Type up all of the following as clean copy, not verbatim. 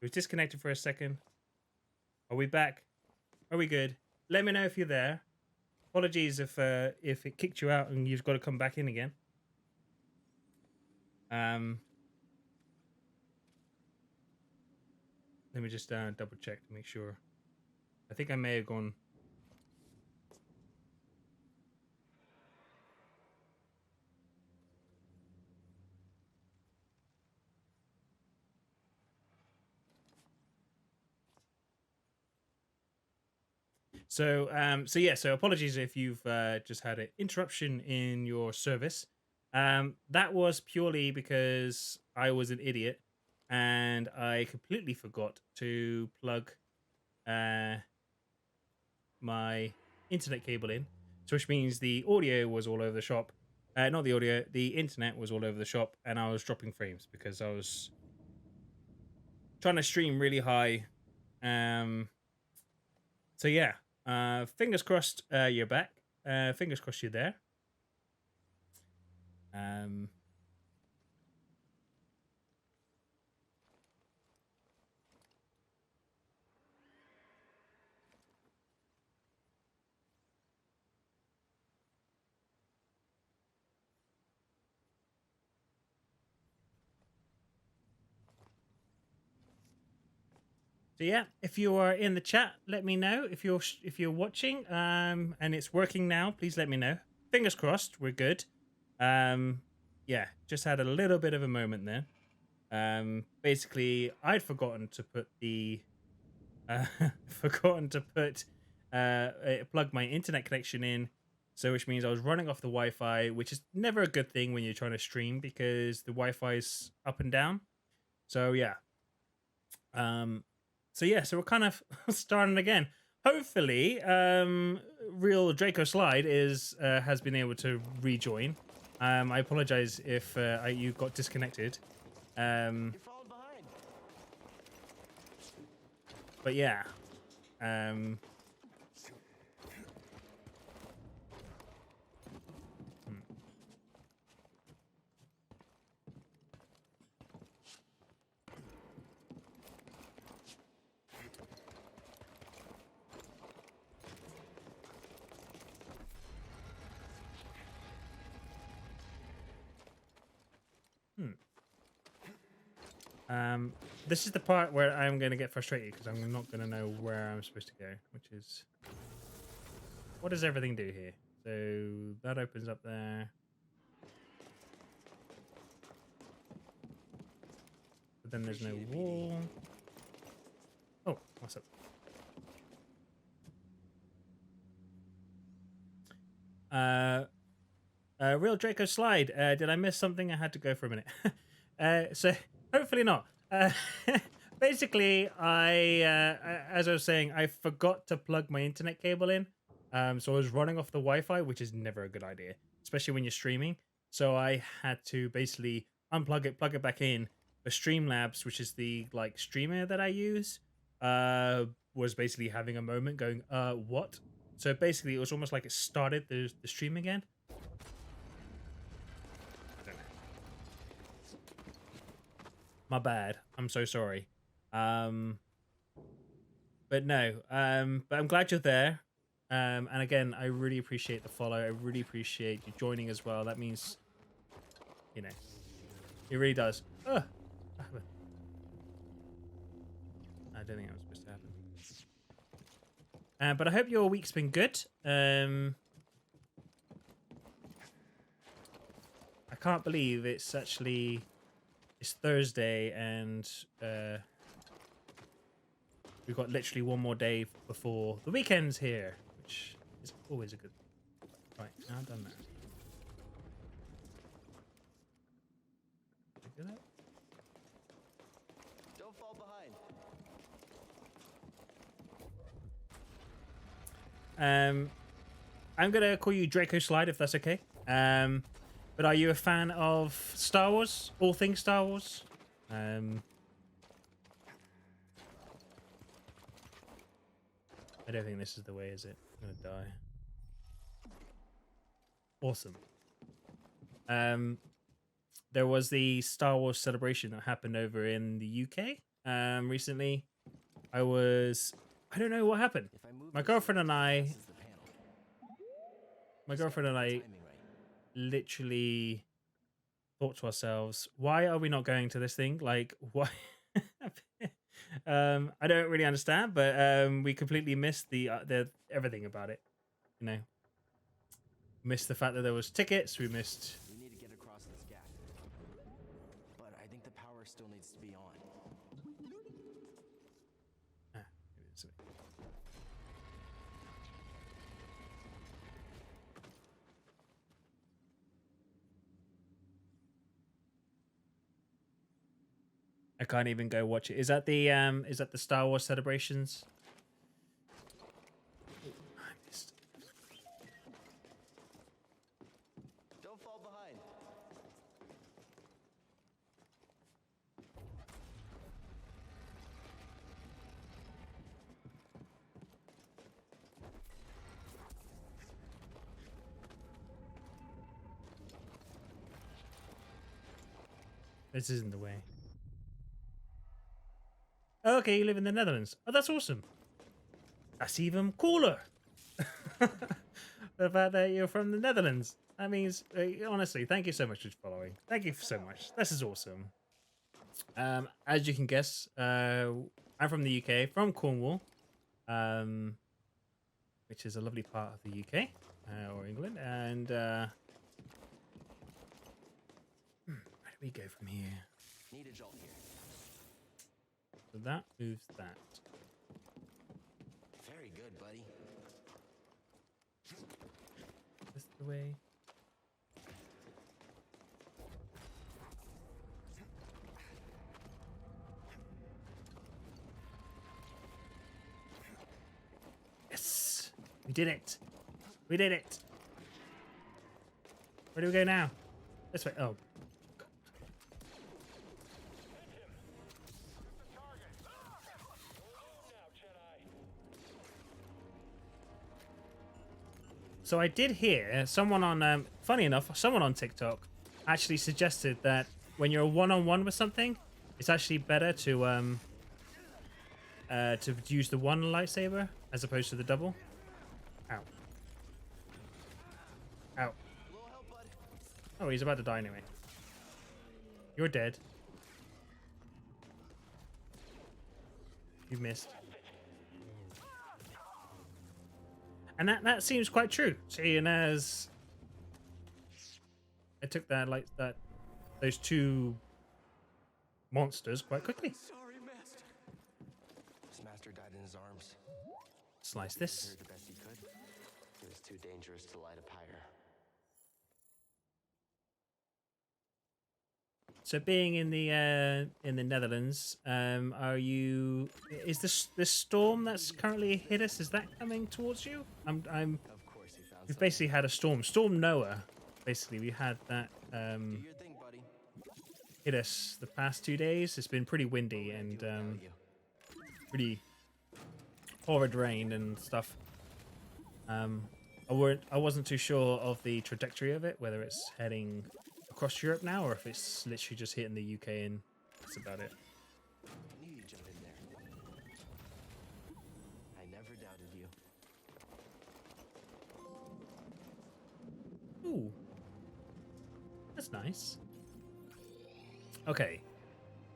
We was disconnected for a second. Are we back? Are we good? Let me know if you're there. Apologies if it kicked you out and you've got to come back in again. Let me just double check to make sure. I think I may have gone. So apologies if you've just had an interruption in your service. That was purely because I was an idiot and I completely forgot to plug my internet cable in, so which means the audio was all over the shop. Not the audio, the internet was all over the shop, and I was dropping frames because I was trying to stream really high. So yeah, fingers crossed you're back. Fingers crossed you're there. So yeah, if you are in the chat, let me know. If you're watching, and it's working now, please let me know. Fingers crossed, we're good. Yeah, just had a little bit of a moment there. Basically, I'd forgotten to put the plug my internet connection in, so which means I was running off the Wi-Fi, which is never a good thing when you're trying to stream because the Wi-Fi is up and down. So yeah. So we're kind of starting again. Hopefully, real Draco Slide has been able to rejoin. I apologize if you got disconnected. But yeah. This is the part where I'm going to get frustrated because I'm not going to know where I'm supposed to go, which is... What does everything do here? So that opens up there. But then there's no wall. Oh, what's up? Real Draco Slide. Did I miss something? I had to go for a minute. So hopefully not. Basically, as I was saying, I forgot to plug my internet cable in. So I was running off the Wi-Fi, which is never a good idea, especially when you're streaming. So I had to basically unplug it, plug it back in. The Streamlabs, which is the streamer that I use, was basically having a moment, going, what? So basically, it was almost like it started the stream again. My bad. I'm so sorry. But no. But I'm glad you're there. And again, I really appreciate the follow. I really appreciate you joining as well. That means, it really does. I don't think that was supposed to happen. But I hope your week's been good. I can't believe it's Thursday and we've got literally one more day before the weekend's here, which is always a good thing. Right, now I've done that. Don't fall behind. I'm gonna call you Draco Slide if that's okay. But are you a fan of Star Wars? All things Star Wars? I don't think this is the way, is it? I'm gonna die. Awesome. There was the Star Wars celebration that happened over in the UK. recently. I don't know what happened. My girlfriend and I, literally thought to ourselves, why are we not going to this thing? Like, why? I don't really understand, but we completely missed the everything about it. You know, missed the fact that there was tickets. We missed. We need to get across this gap, but I think the power still needs to be on. Ah, it is. I can't even go watch it. Is that the Star Wars celebrations? I missed. Don't fall behind. This isn't the way. Okay, you live in the Netherlands. Oh, that's awesome. That's even cooler. The fact that you're from the Netherlands. That means, honestly, thank you so much for following. Thank you so much. This is awesome. As you can guess, I'm from the UK, from Cornwall, which is a lovely part of the UK or England. And where do we go from here? Need a jolt here. So that moves that. Very good, buddy. This the way. Yes, we did it. We did it. Where do we go now? This way. Oh. So I did hear someone on, funny enough, someone on TikTok actually suggested that when you're one-on-one with something, it's actually better to use the one lightsaber as opposed to the double. Ow. Ow. Oh, he's about to die anyway. You're dead. You've missed. And that seems quite true, seeing as I took those two monsters quite quickly. Sorry, Master. His master died in his arms. Slice He this. did the best he could. It was too dangerous to light a pyre. So being in the Netherlands, is this storm that's currently hit us, is that coming towards you? Of course he found We've something. basically had a Storm Noah. Basically, we had that Do your thing, buddy. hit us the past 2 days. It's been pretty windy and pretty horrid rain and stuff. I wasn't too sure of the trajectory of it, whether it's heading across Europe now or if it's literally just hitting the UK and that's about it. I knew you'd jump in there. I never doubted you. Ooh. That's nice. Okay.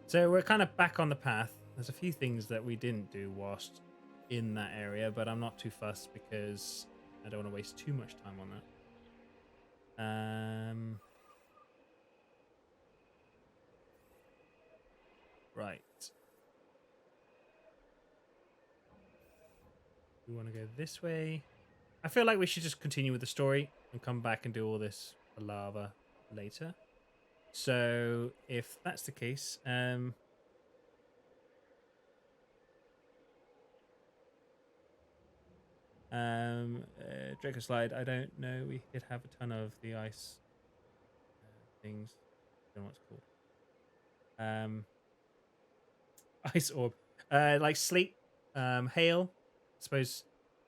So we're kind of back on the path. There's a few things that we didn't do whilst in that area, but I'm not too fussed because I don't want to waste too much time on that. Right. We want to go this way. I feel like we should just continue with the story and come back and do all this lava later. So if that's the case, Draco Slide, I don't know. We could have a ton of the ice things. I don't know what it's called. Ice orb. Like sleet, hail. I suppose.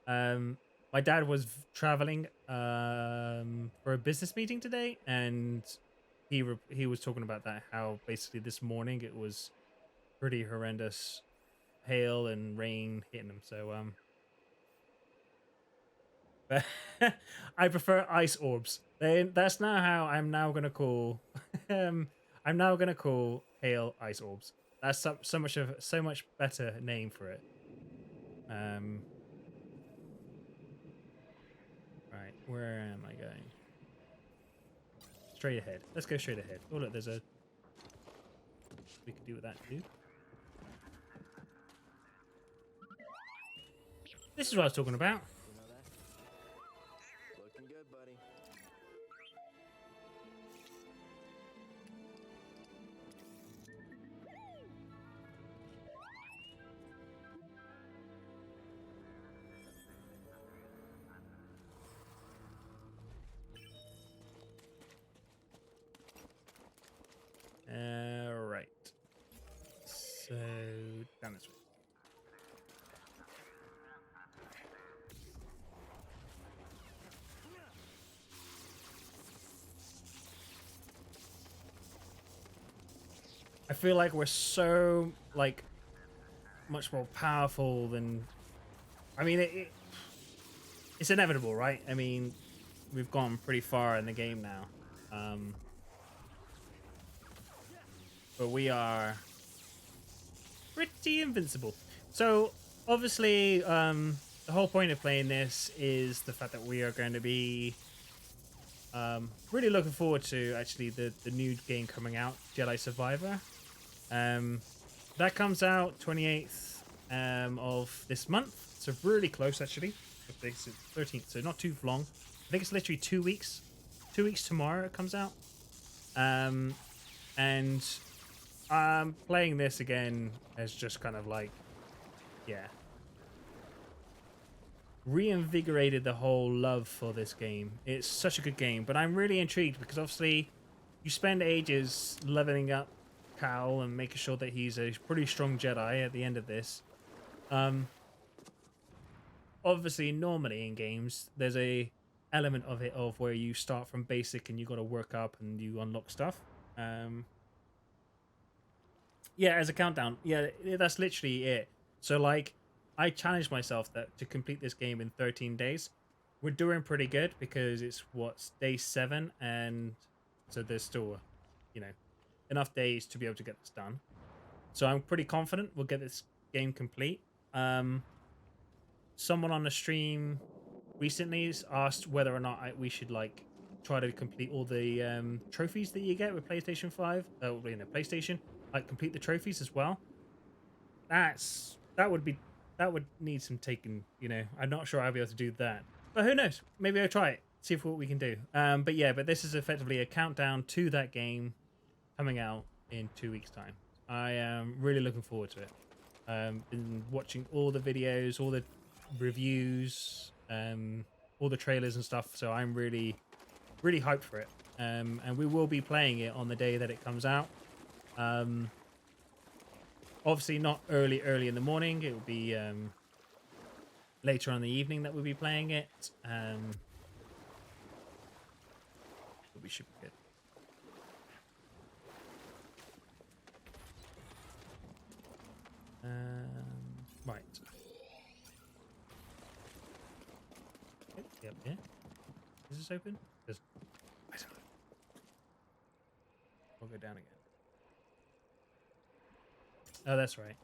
My dad was traveling for a business meeting today, and he was talking about that. How basically this morning it was pretty horrendous hail and rain hitting them. So but I prefer ice orbs. That's now how I'm now gonna call I'm now gonna call hail ice orbs. That's so much better name for it. Um right, where am I going? Straight ahead. Let's go straight ahead. Oh look, there's a we could do with that too. This is what I was talking about. You know that? Looking good, buddy. Right. So down this way. I feel like we're so like much more powerful than. I mean, it's inevitable, right? I mean, we've gone pretty far in the game now, but we are pretty invincible. So obviously, the whole point of playing this is the fact that we are going to be really looking forward to actually the new game coming out, Jedi Survivor. That comes out 28th of this month, so really close actually. I think it's 13th, so not too long. I think it's literally 2 weeks. 2 weeks tomorrow it comes out. And playing this again has just kind of like, yeah, reinvigorated the whole love for this game. It's such a good game, but I'm really intrigued because obviously you spend ages leveling up Cal and making sure that he's a pretty strong Jedi at the end of this. Obviously, normally in games, there's a element of it of where you start from basic and you got to work up and you unlock stuff. Yeah, as a countdown. Yeah, that's literally it. So like, I challenged myself that to complete this game in 13 days. We're doing pretty good because it's what's day 7, and so there's still, you know, enough days to be able to get this done. So I'm pretty confident we'll get this game complete. Someone on the stream recently asked whether or not we should like try to complete all the trophies that you get with PlayStation 5. PlayStation, like complete the trophies as well. That would need some taking. I'm not sure I'll be able to do that, but who knows? Maybe I'll try it, see what we can do. But this is effectively a countdown to that game coming out in 2 weeks' time. I am really looking forward to it. Been watching all the videos, all the reviews, all the trailers and stuff. So I'm really, really hyped for it. And we will be playing it on the day that it comes out. Obviously not early in the morning. It will be later on in the evening that we'll be playing it. But we should be good. Right. Yep. Yeah. Is this open? I don't know. I'll go down again. Oh, that's right.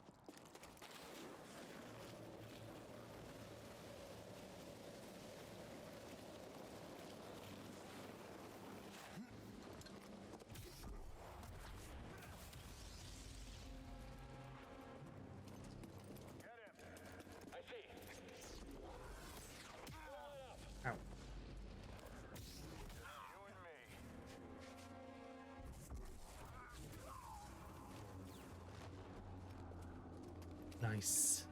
Ow. Nice.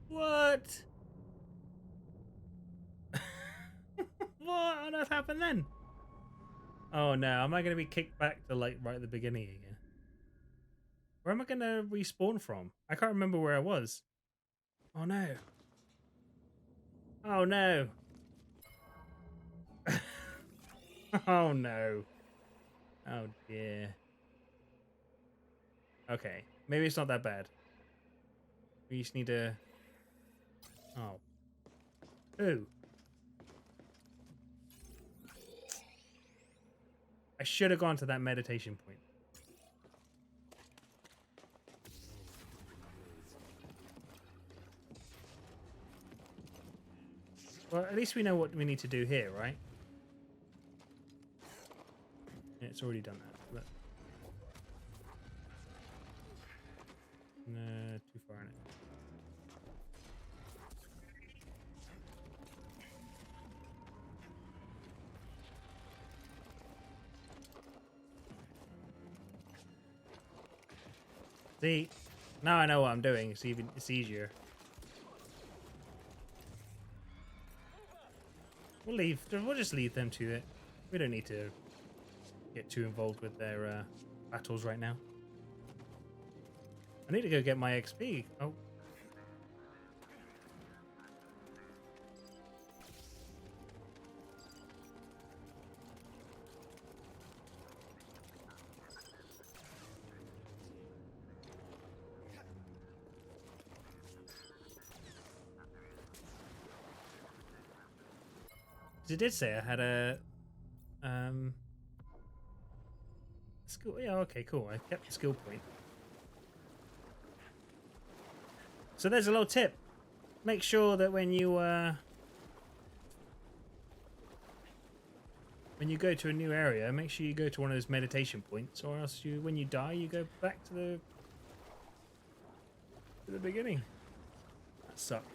What? What on earth happened then? Oh no, am I going to be kicked back to like right at the beginning again? Where am I going to respawn from? I can't remember where I was. Oh no. Oh no. Oh no. Oh dear. Okay, maybe it's not that bad. We just need to... Oh. Ooh. I should have gone to that meditation point. Well, at least we know what we need to do here, right? Yeah, it's already done that. But... No, too far in it. See, now I know what I'm doing. It's easier. We'll just leave them to it. We don't need to get too involved with their battles right now. I need to go get my XP. Oh. It did say I had a skill. Yeah, okay, cool. I kept the skill point. So there's a little tip. Make sure that when you go to a new area, make sure you go to one of those meditation points, or else when you die, you go back to the beginning. That sucks.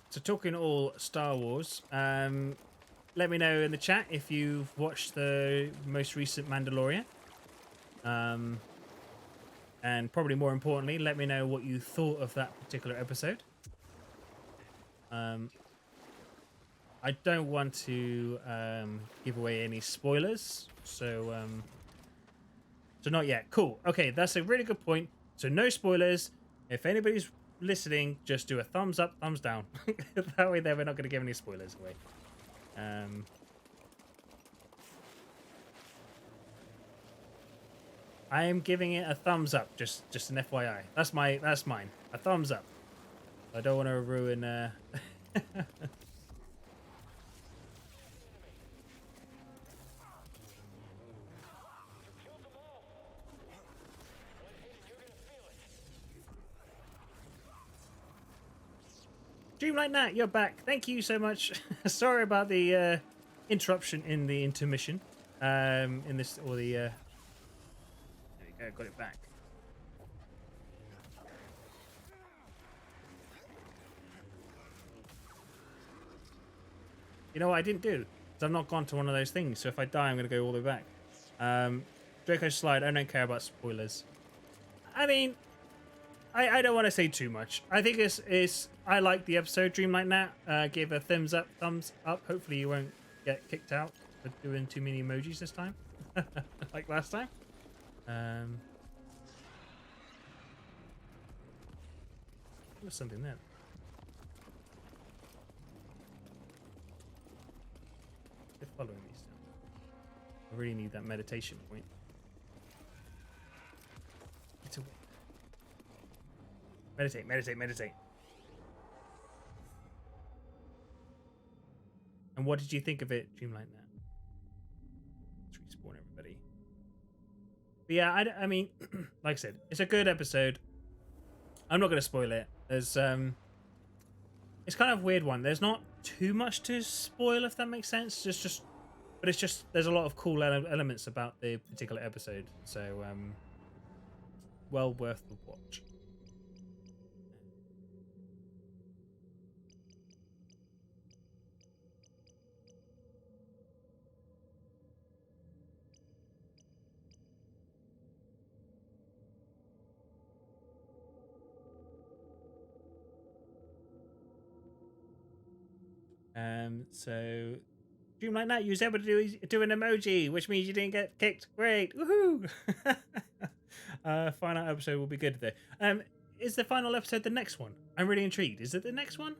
So talking all Star Wars, let me know in the chat if you've watched the most recent Mandalorian. And probably more importantly, let me know what you thought of that particular episode. I don't want to give away any spoilers, so not yet. Cool. Okay, that's a really good point. So no spoilers. If anybody's listening, just do a thumbs up, thumbs down. That way, we're not going to give any spoilers away. I am giving it a thumbs up, just an FYI. That's mine. A thumbs up. I don't want to ruin. Dreamlight Nat, you're back. Thank you so much. Sorry about the interruption in the intermission. In this or the. There we go. Got it back. You know what I didn't do? I've not gone to one of those things. So if I die, I'm going to go all the way back. Draco Slide. I don't care about spoilers. I mean, I don't want to say too much. I think it's I like the episode. Dreamlight Nat gave a thumbs up. Hopefully you won't get kicked out for doing too many emojis this time, like last time. There was something there. They're following me still. I really need that meditation point. Get away. Meditate. And what did you think of it, Dreamlight Nat? Let's respawn everybody. But yeah, I mean, like I said, it's a good episode. I'm not going to spoil it. There's it's kind of a weird one. There's not too much to spoil, if that makes sense. But it's just there's a lot of cool elements about the particular episode. So well worth the watch. So stream like that, you was able to do an emoji, which means you didn't get kicked. Great, woohoo! Final episode will be good though. Is the final episode the next one? I'm really intrigued. Is it the next one?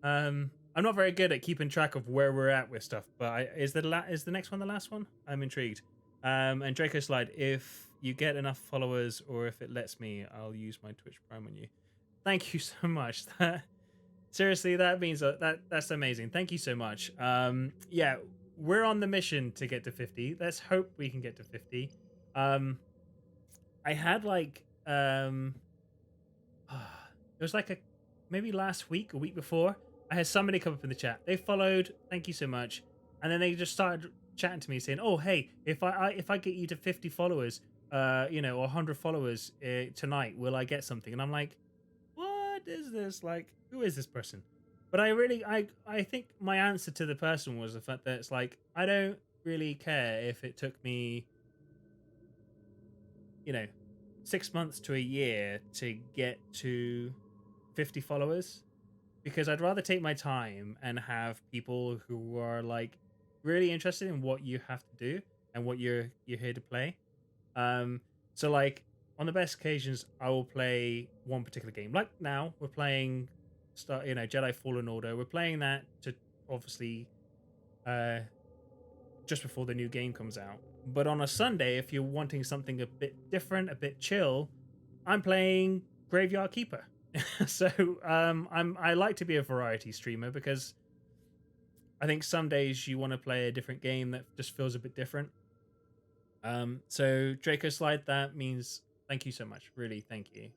I'm not very good at keeping track of where we're at with stuff, but is the next one the last one? I'm intrigued. And Draco Slide, if you get enough followers or if it lets me, I'll use my Twitch Prime on you. Thank you so much. Seriously, that means that's amazing. Thank you so much. Yeah, we're on the mission to get to 50. Let's hope we can get to 50. I had like it was like maybe last week, a week before, I had somebody come up in the chat. They followed, thank you so much, and then they just started chatting to me saying, "Oh, hey, if I get you to 50 followers, or 100 followers tonight, will I get something?" And I'm like, "What is this? Like, who is this person?" But I think my answer to the person was the fact that it's like, I don't really care if it took me 6 months to a year to get to 50 followers, because I'd rather take my time and have people who are like really interested in what you have to do and what you're here to play. So like on the best occasions, I will play one particular game. Like now, we're playing Jedi Fallen Order. We're playing that to obviously just before the new game comes out. But on a Sunday, if you're wanting something a bit different, a bit chill, I'm playing Graveyard Keeper. So I like to be a variety streamer because I think some days you want to play a different game that just feels a bit different. So Draco Slide, that means thank you so much. Really, thank you.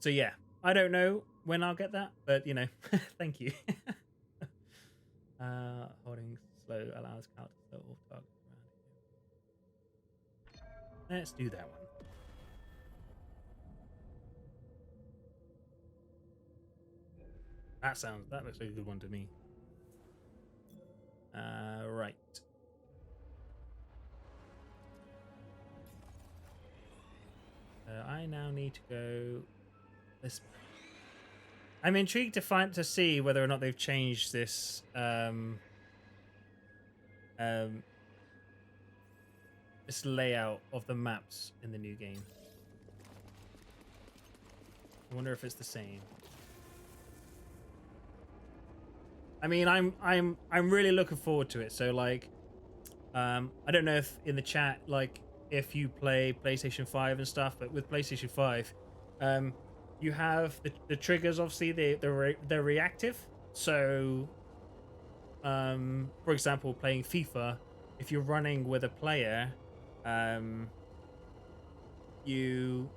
So yeah, I don't know when I'll get that, but thank you. Holding slow allows character to off target around. Let's do that one. That looks like a good one to me. Right. I now need to go this way. I'm intrigued to see whether or not they've changed this this layout of the maps in the new game. I wonder if it's the same. I mean, I'm really looking forward to it. So like, I don't know if in the chat, like, if you play PlayStation 5 and stuff, but with PlayStation 5, you have the triggers. Obviously, they're reactive. So, for example, playing FIFA, if you're running with a player, you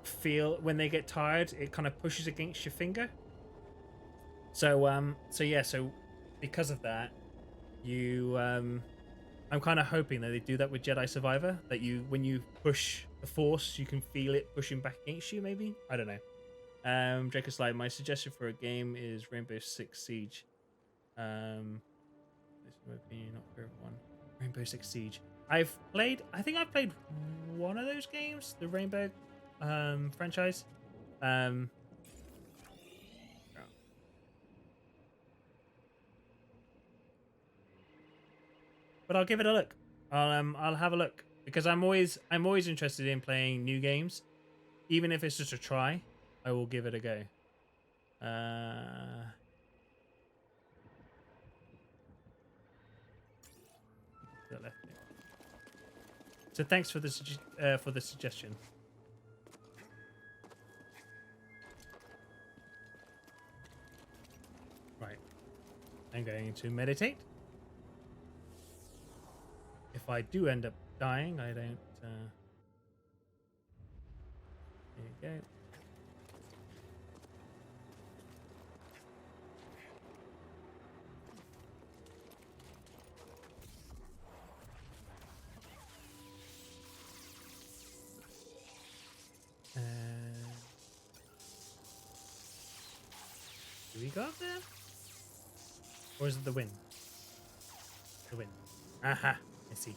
feel when they get tired, it kind of pushes against your finger. So so because of that, I'm kind of hoping that they do that with Jedi Survivor, that when you push the Force, you can feel it pushing back against you, maybe? I don't know. Draco Slide, my suggestion for a game is Rainbow Six Siege. This is my opinion, not favorite one. Rainbow Six Siege. I think I've played one of those games, the Rainbow franchise. But I'll give it a look. I'll have a look because I'm always interested in playing new games, even if it's just a try. I will give it a go. So thanks for the suggestion. Right, I'm going to meditate. If I do end up dying, I don't. There you go. Do we go up there? Or is it the wind? The wind. Aha! I see.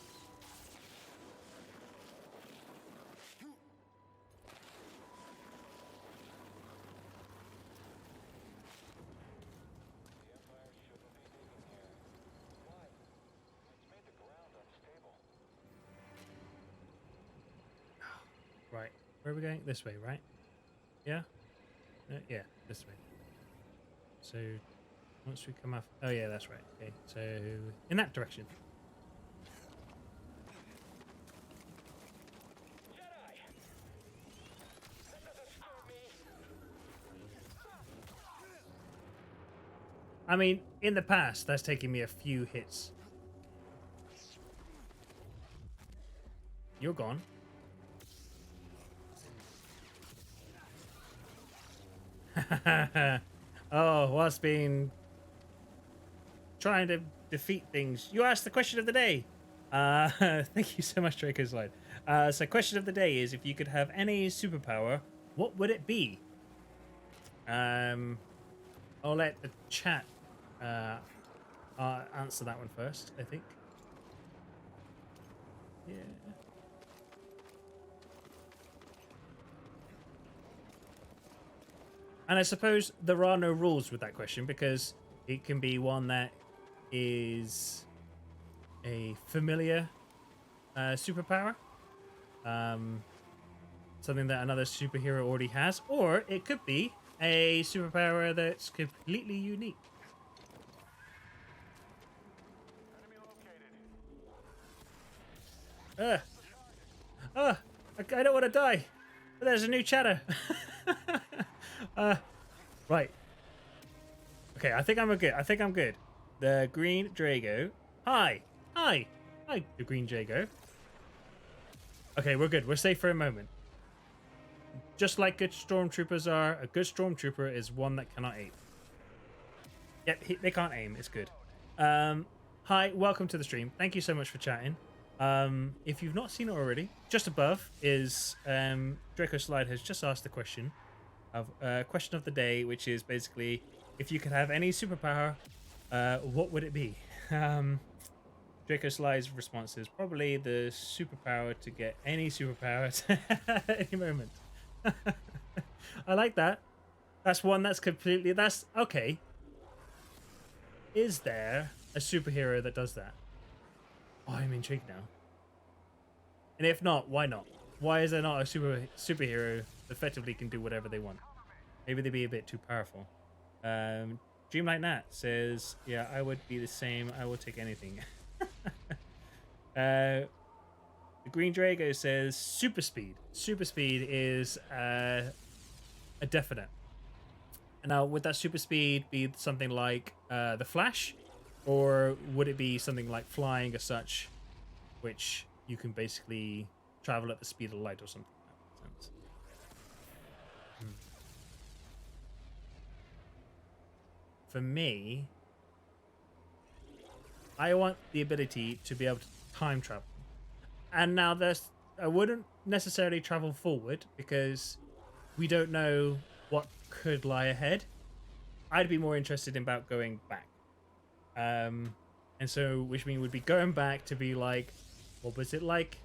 Where are we going? This way, right? Yeah? Yeah, this way. So, once we come off... Oh, yeah, that's right. Okay, so in that direction. I mean, in the past, that's taken me a few hits. You're gone. Oh, whilst being trying to defeat things, you asked the question of the day. Thank you so much, Draco Slide. So, question of the day is: if you could have any superpower, what would it be? I'll let the chat answer that one first. I think. Yeah. And I suppose there are no rules with that question because it can be one that is a familiar superpower, something that another superhero already has, or it could be a superpower that's completely unique. I don't want to die, but there's a new chatter. Right. Okay, I think I'm good. I think I'm good. The Green Drago. Hi. Hi. Hi, the Green Drago. Okay, we're good. We're safe for a moment. Just like good stormtroopers are, a good stormtrooper is one that cannot aim. Yep, they can't aim. It's good. Hi, welcome to the stream. Thank you so much for chatting. If you've not seen it already, just above is Draco Slide has just asked the question of question of the day, which is basically if you could have any superpower, what would it be? Draco Sly's response is probably the superpower to get any superpower at any moment. I like that. That's one that's completely... That's... Okay. Is there a superhero that does that? Oh, I'm intrigued now. And if not, why not? Why is there not a superhero that effectively can do whatever they want? Maybe they'd be a bit too powerful. Dreamlight Nat says, yeah, I would be the same. I will take anything. The Green Drago says super speed. Super speed is a definite. Now, would that super speed be something like the Flash, or would it be something like flying as such, which you can basically travel at the speed of light or something? That makes sense. For me, I want the ability to be able to time travel. And now I wouldn't necessarily travel forward because we don't know what could lie ahead. I'd be more interested in about going back. And so, which means we'd be going back to be like, what was it like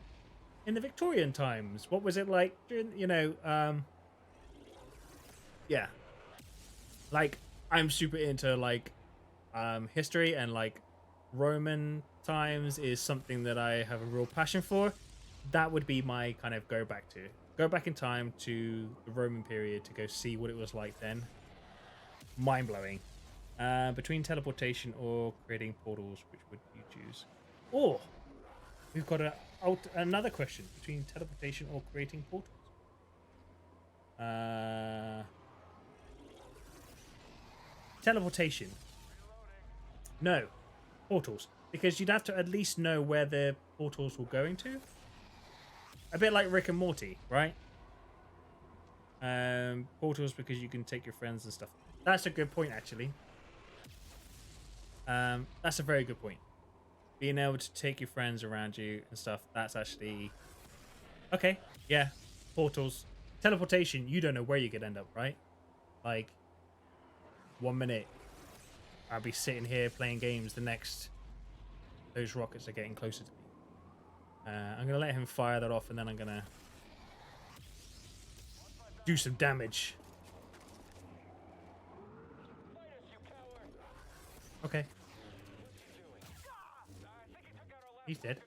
in the Victorian times? What was it like during, yeah. Like, I'm super into like history, and like Roman times is something that I have a real passion for. That would be my kind of go back in time to the Roman period to go see what it was like then. Mind blowing. Between teleportation or creating portals, which would you choose? Or we've got another question between teleportation or creating portals. Teleportation. No, portals, because you'd have to at least know where the portals were going to. A bit like Rick and Morty, right? Portals because you can take your friends and stuff. That's a good point, actually. That's a very good point. Being able to take your friends around you and stuff, that's actually... Okay, yeah. Portals. Teleportation, you don't know where you could end up, right? Like, 1 minute, I'll be sitting here playing games. The next, those rockets are getting closer to me. I'm going to let him fire that off, and then I'm going to do some damage. Okay. He's dead.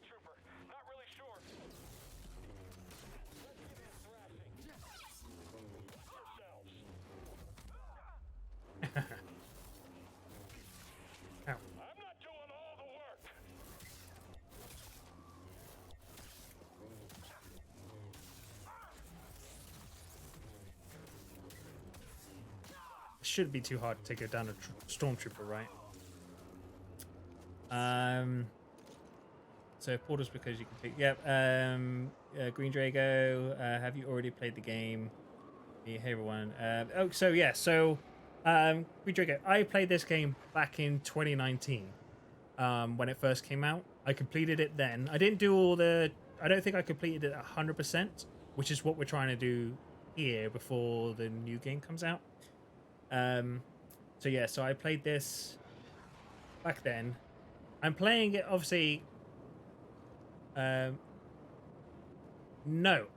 shouldn't be too hard to go down a stormtrooper, right? So portals because you can pick. Yep. Green Drago. Have you already played the game? Hey everyone. So yeah. So Green Drago. I played this game back in 2019. When it first came out, I completed it then. I didn't do all the. I don't think I completed it 100%, which is what we're trying to do here before the new game comes out. So yeah. So I played this back then. I'm playing it obviously. No,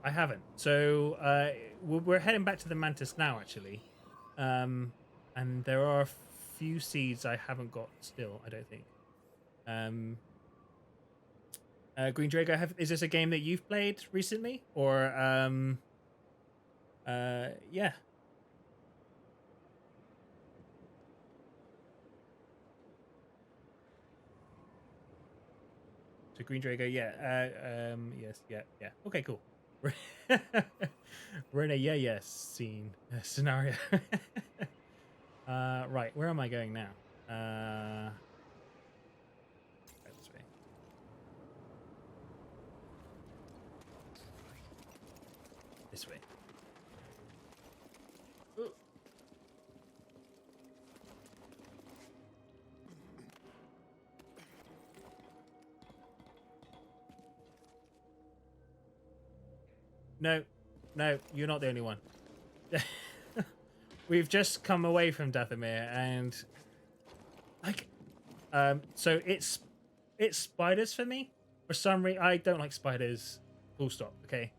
I haven't. So we're heading back to the Mantis now, actually, and there are a few seeds I haven't got still. I don't think. Green Drago, is this a game that you've played recently, or yeah? So Green Drago, yeah. Yes, yeah. Okay, cool. We're in a yeah scene scenario. Right, where am I going now? This way. This way. Ooh. No, you're not the only one. We've just come away from Dathomir, and like, so it's spiders for me. For some reason, I don't like spiders. Full stop. Okay,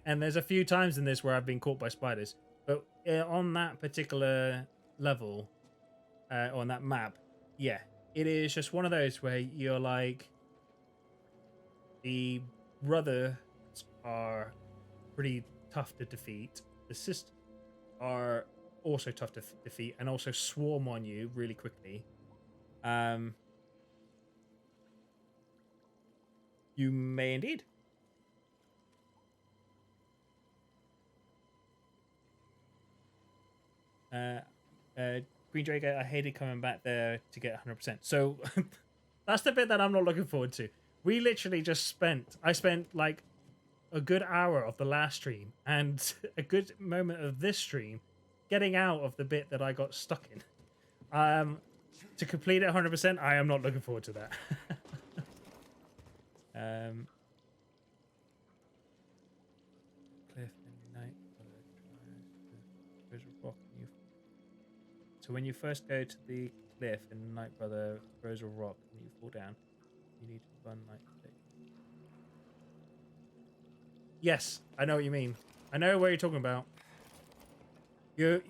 and there's a few times in this where I've been caught by spiders, but on that particular level, on that map, yeah, it is just one of those where you're like, the brothers are pretty tough to defeat. The sisters are also tough to defeat and also swarm on you really quickly. You may indeed. Green Drago, I hated coming back there to get 100%. So that's the bit that I'm not looking forward to. We literally just I spent like a good hour of the last stream and a good moment of this stream getting out of the bit that I got stuck in. To complete it 100%, I am not looking forward to that. Cliff and night. So when you first go to the cliff and Night Brother throws a rock and you fall down, you need to run like this. Yes, I know what you mean. I know what you're talking about. You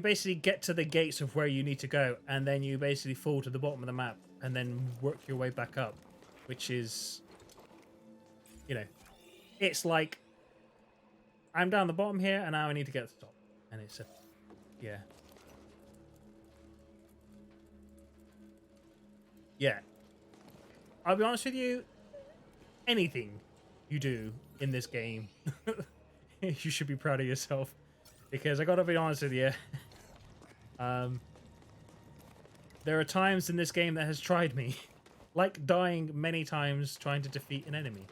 basically get to the gates of where you need to go, and then you basically fall to the bottom of the map, and then work your way back up, which is, you know, it's like I'm down the bottom here, and now I need to get to the top, and it's yeah. Yeah. I'll be honest with you, anything you do in this game, you should be proud of yourself. Because I gotta be honest with you, there are times in this game that has tried me. Like dying many times trying to defeat an enemy.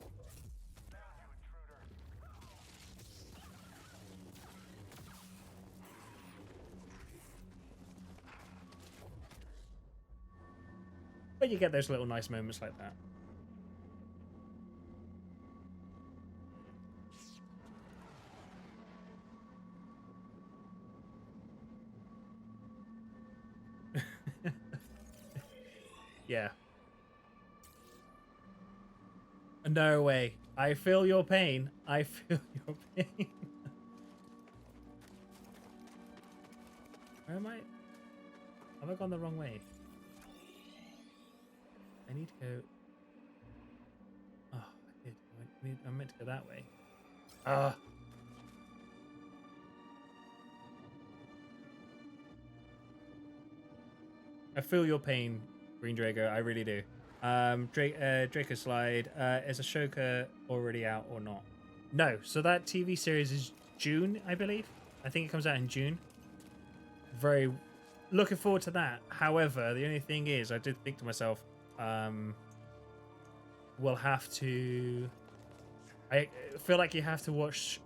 But you get those little nice moments like that. Yeah. No way. I feel your pain. I feel your pain. Where am I? Have I gone the wrong way? I need to go... Oh, I did. I meant to go that way. Ah. I feel your pain, Green Drago. I really do. Draco Slide. Is Ashoka already out or not? No. So that TV series is June, I believe. I think it comes out in June. very looking forward to that. However, the only thing is, I did think to myself, we'll have to. I feel like you have to watch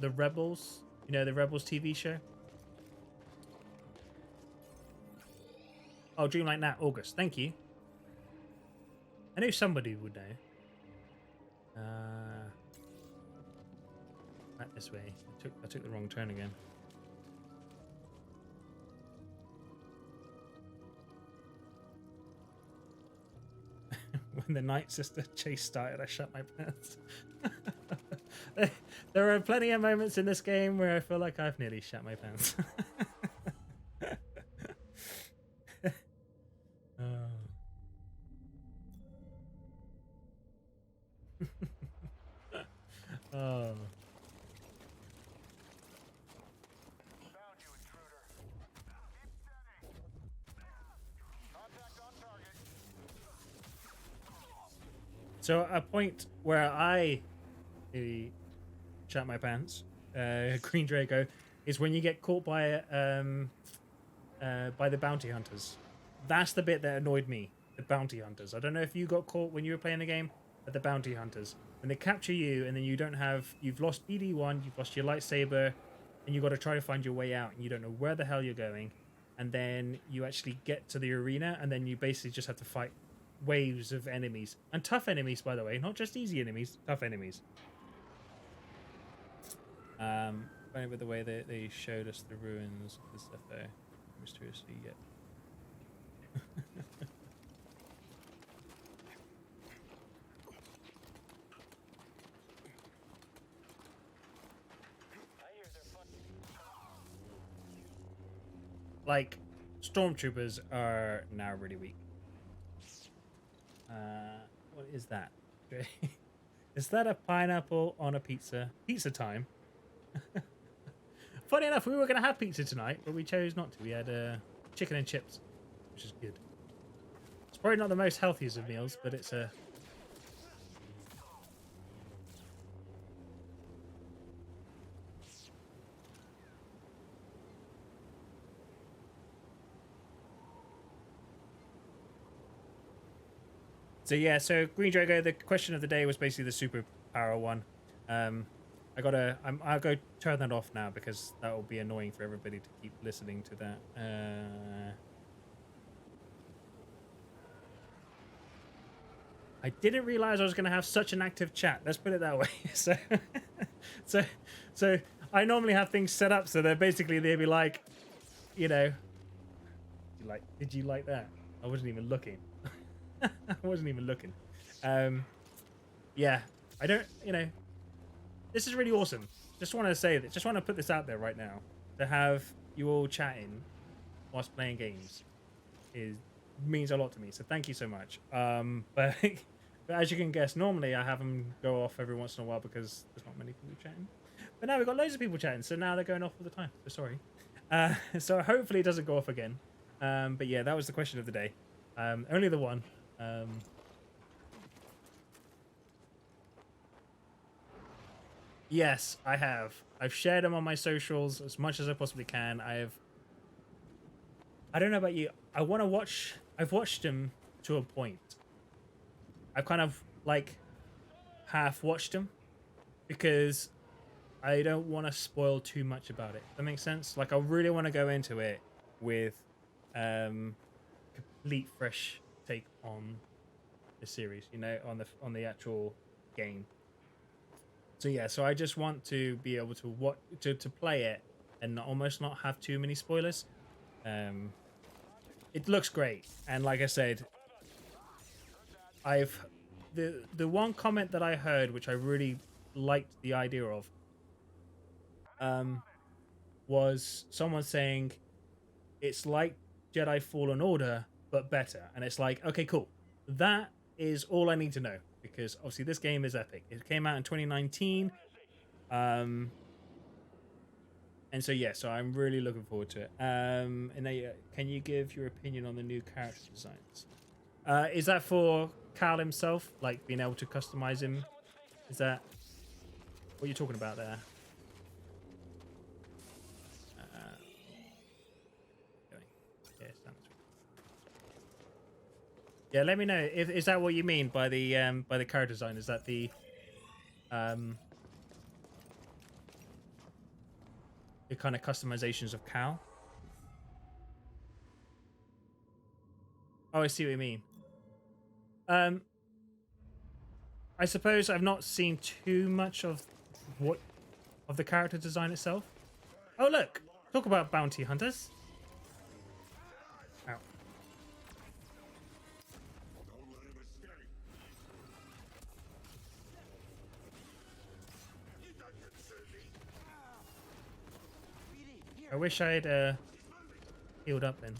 the Rebels. You know, the Rebels TV show. Oh, Dreamlight Nat August. Thank you. I knew somebody would know. Back this way. I took the wrong turn again. When the Night Sister chase started, I shut my pants. There are plenty of moments in this game where I feel like I've nearly shut my pants. Oh. Oh. Found you, intruder. Keep steady. Contact on target. So a point where I nearly shut my pants, Green Draco, is when you get caught by the bounty hunters. That's the bit that annoyed me. The bounty hunters. I don't know if you got caught when you were playing the game, but the bounty hunters. When they capture you and then you've lost BD1, you've lost your lightsaber, and you've got to try to find your way out, and you don't know where the hell you're going. And then you actually get to the arena, and then you basically just have to fight waves of enemies. And tough enemies, by the way. Not just easy enemies, tough enemies. Funny with the way they showed us the ruins of the Zephyr. Mysteriously yet. I hear they're fun. Like, stormtroopers are now really weak. What is that? Is that a pineapple on a pizza? Pizza time. Funny enough, we were going to have pizza tonight, but we chose not to. We had chicken and chips, which is good. It's probably not the most healthiest of meals, but it's a... So yeah, so Green Drago, the question of the day was basically the superpower one. I'll go turn that off now because that will be annoying for everybody to keep listening to that. I didn't realize I was going to have such an active chat. Let's put it that way. So I normally have things set up so they'd be like, you know, did you like that? I wasn't even looking. I wasn't even looking. Yeah, I don't, this is really awesome. Just want to say that, just want to put this out there right now. To have you all chatting whilst playing games means a lot to me. So thank you so much. But as you can guess, normally I have them go off every once in a while because there's not many people chatting. But now we've got loads of people chatting, so now they're going off all the time. So sorry. So hopefully it doesn't go off again. But yeah, that was the question of the day. Only the one. Yes, I have. I've shared them on my socials as much as I possibly can. I don't know about you. I've watched them to a point. I've kind of like half watched them because I don't want to spoil too much about it. That makes sense? Like I really want to go into it with complete fresh take on the series, on the actual game. So yeah, so I just want to be able to play it and almost not have too many spoilers. It looks great, and like I said, the one comment that I heard, which I really liked the idea of, was someone saying it's like Jedi Fallen Order but better, and it's like, okay, cool. That is all I need to know because obviously this game is epic. It came out in 2019, and so yeah, so I'm really looking forward to it. And then, can you give your opinion on the new character designs? Is that for Cal himself, like being able to customize him? Is that what you're talking about there? Yeah, let me know if is that what you mean by the character design? Is that um the kind of customizations of Cal? Oh, I see what you mean. Um, I suppose I've not seen too much of what of the character design itself. Oh, look! Talk about bounty hunters. Ow. I wish I had healed up then.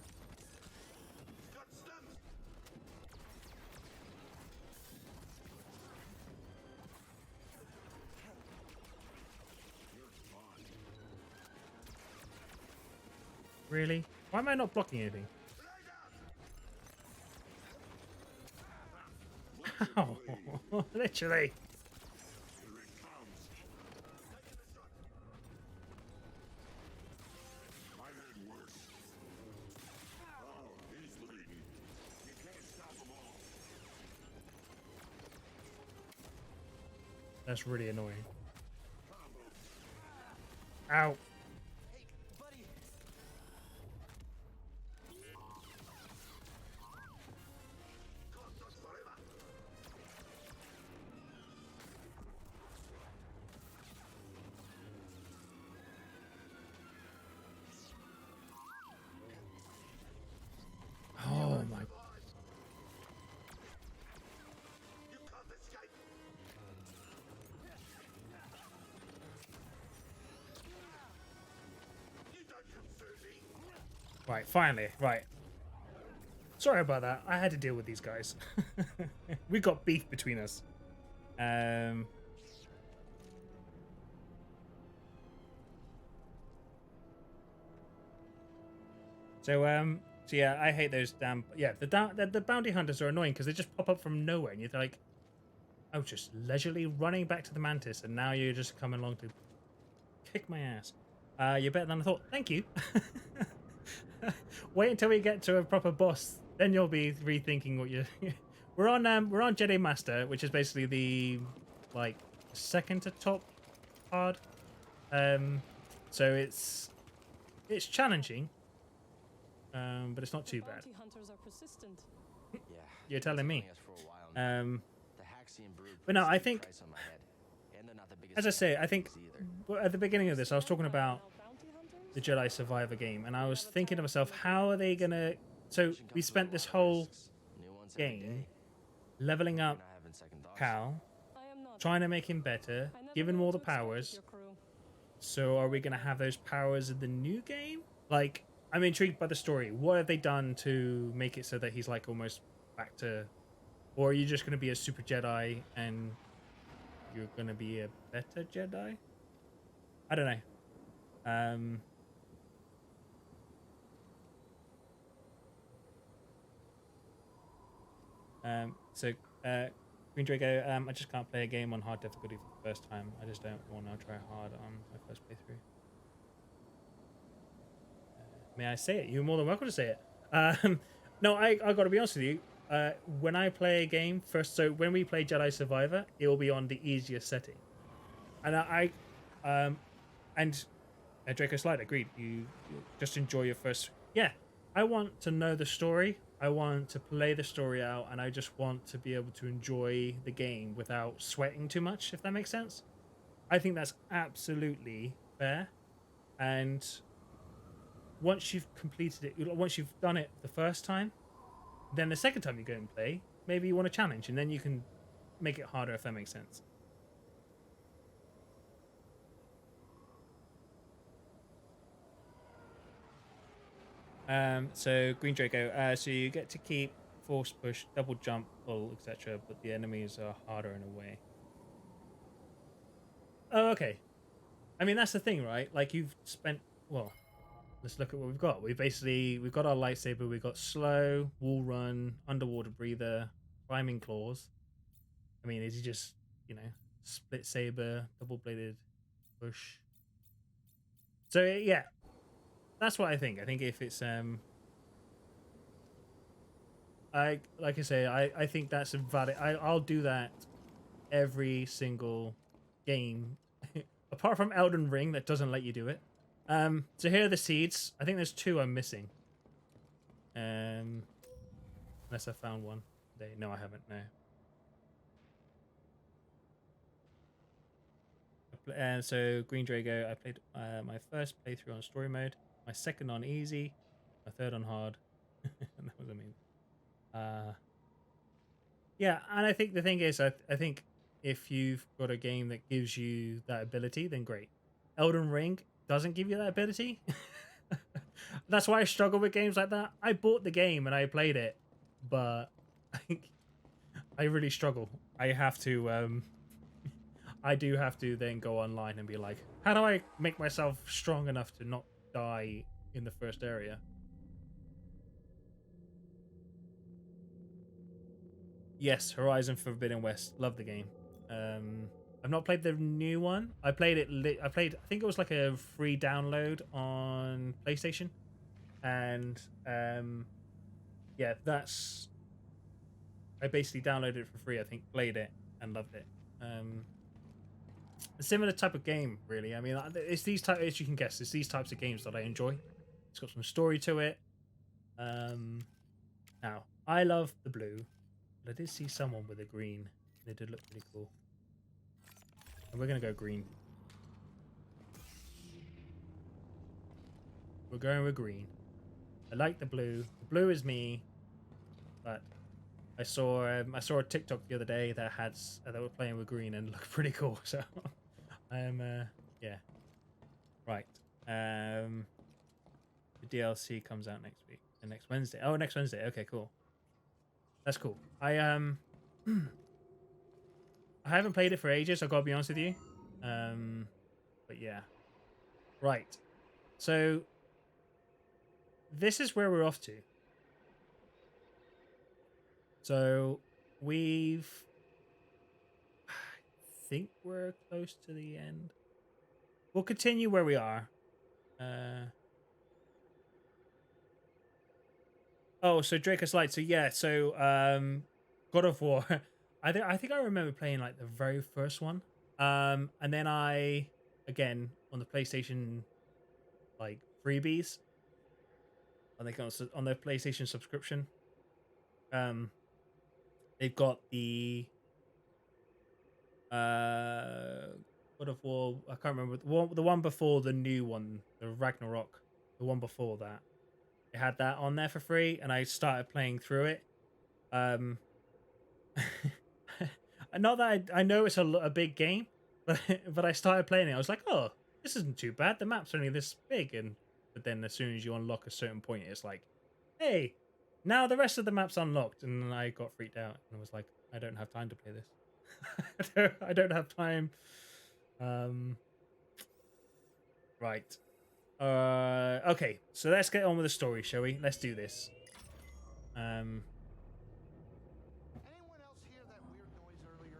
Really? Why am I not blocking anything? Ow. Literally. That's really annoying. Ow. Hey, buddy. Oh my. Right, finally. Right. Sorry about that. I had to deal with these guys. We got beef between us. Um. So yeah, I hate those damn. Yeah, the bounty hunters are annoying because they just pop up from nowhere, and you're like, I was just leisurely running back to the mantis, and now you're just coming along to kick my ass. You're better than I thought. Thank you. Wait until we get to a proper boss, then you'll be rethinking what you're. We're on Jedi Master, which is basically the like second to top hard. So it's challenging, but it's not too bad. Bounty hunters are persistent. Yeah. You're telling me. been us for a while now. The Haxian brood but no, puts I the think- price on my head, and they're not the biggest As I say, I fans think either. well, at the beginning of this, I was talking about Bounty hunters? the Jedi Survivor game, and I was thinking to myself, how are they gonna? So we spent this whole New ones every game day. leveling You're up not having second thoughts. Cal, I am not. trying to make him better, I never giving him knew all the to expect powers. your crew. So are we gonna have those powers in the new game? Like, I'm intrigued by the story. What have they done to make it so that he's like almost back to, or are you just gonna be a super Jedi and you're gonna be a better Jedi? I don't know. So Green Drago, I just can't play a game on hard difficulty for the first time. I just don't want to try hard on my first playthrough. May I say it? You're more than welcome to say it. No, I got to be honest with you. When I play a game first, so when we play Jedi Survivor, it will be on the easiest setting. And and Draco Slide agreed. You just enjoy your first. Yeah, I want to know the story. I want to play the story out, and I just want to be able to enjoy the game without sweating too much. If that makes sense, I think that's absolutely fair. And once you've completed it, once you've done it the first time, then the second time you go and play, maybe you want a challenge, and then you can make it harder. If that makes sense. So Green Draco, so you get to keep force push, double jump, pull, etc., but the enemies are harder in a way. Oh, okay. I mean, that's the thing, right? Like, you've spent, well, let's look at what we've got. We've got our lightsaber, we've got slow, wall run, underwater breather, climbing claws. I mean, is he just, split saber, double bladed push? So yeah, that's what I think. I think if it's like I say, I think that's a valid. I'll do that every single game, apart from Elden Ring that doesn't let you do it. So here are the seeds. I think there's 2 I'm missing. Unless I found one today. No, I haven't. No. And so Green Drago, I played my first playthrough on story mode, my second on easy, my third on hard. That was amazing. Yeah, and I think the thing is, I think if you've got a game that gives you that ability, then great. Elden Ring doesn't give you that ability. That's why I struggle with games like that. I bought the game and I played it, but I really struggle. I have to I do have to then go online and be like, how do I make myself strong enough to not die in the first area? Yes, Horizon Forbidden West. Love the game. I've not played the new one. I played it. I think it was like a free download on PlayStation, and yeah, that's. I basically downloaded it for free. I think played it and loved it. A similar type of game, really. I mean, it's these types. As you can guess, it's these types of games that I enjoy. It's got some story to it. Now I love the blue, but I did see someone with a green. They did look pretty cool. And we're gonna go green. We're going with green. I like the blue. The blue is me, but I saw a TikTok the other day that had that were playing with green and looked pretty cool. So I'm yeah, right. The DLC comes out next week, next Wednesday. Oh, next Wednesday. Okay, cool. That's cool. I haven't played it for ages. I gotta be honest with you. But yeah, right. So this is where we're off to. So I think we're close to the end. We'll continue where we are. Oh, so Draco's Light. So yeah, so God of War. I think I remember playing like the very first one. And then again on the PlayStation like freebies. I think on their PlayStation subscription. They've got the God of War. I can't remember the one before the new one, the Ragnarok. The one before that, they had that on there for free, and I started playing through it. Not that I know it's a big game, but I started playing it. I was like, oh, this isn't too bad. The map's only this big, but then as soon as you unlock a certain point, it's like, hey, now the rest of the map's unlocked, and I got freaked out and I was like, I don't have time to play this. I don't have time. Right. Okay, so let's get on with the story, shall we? Let's do this. Anyone else hear that weird noise earlier?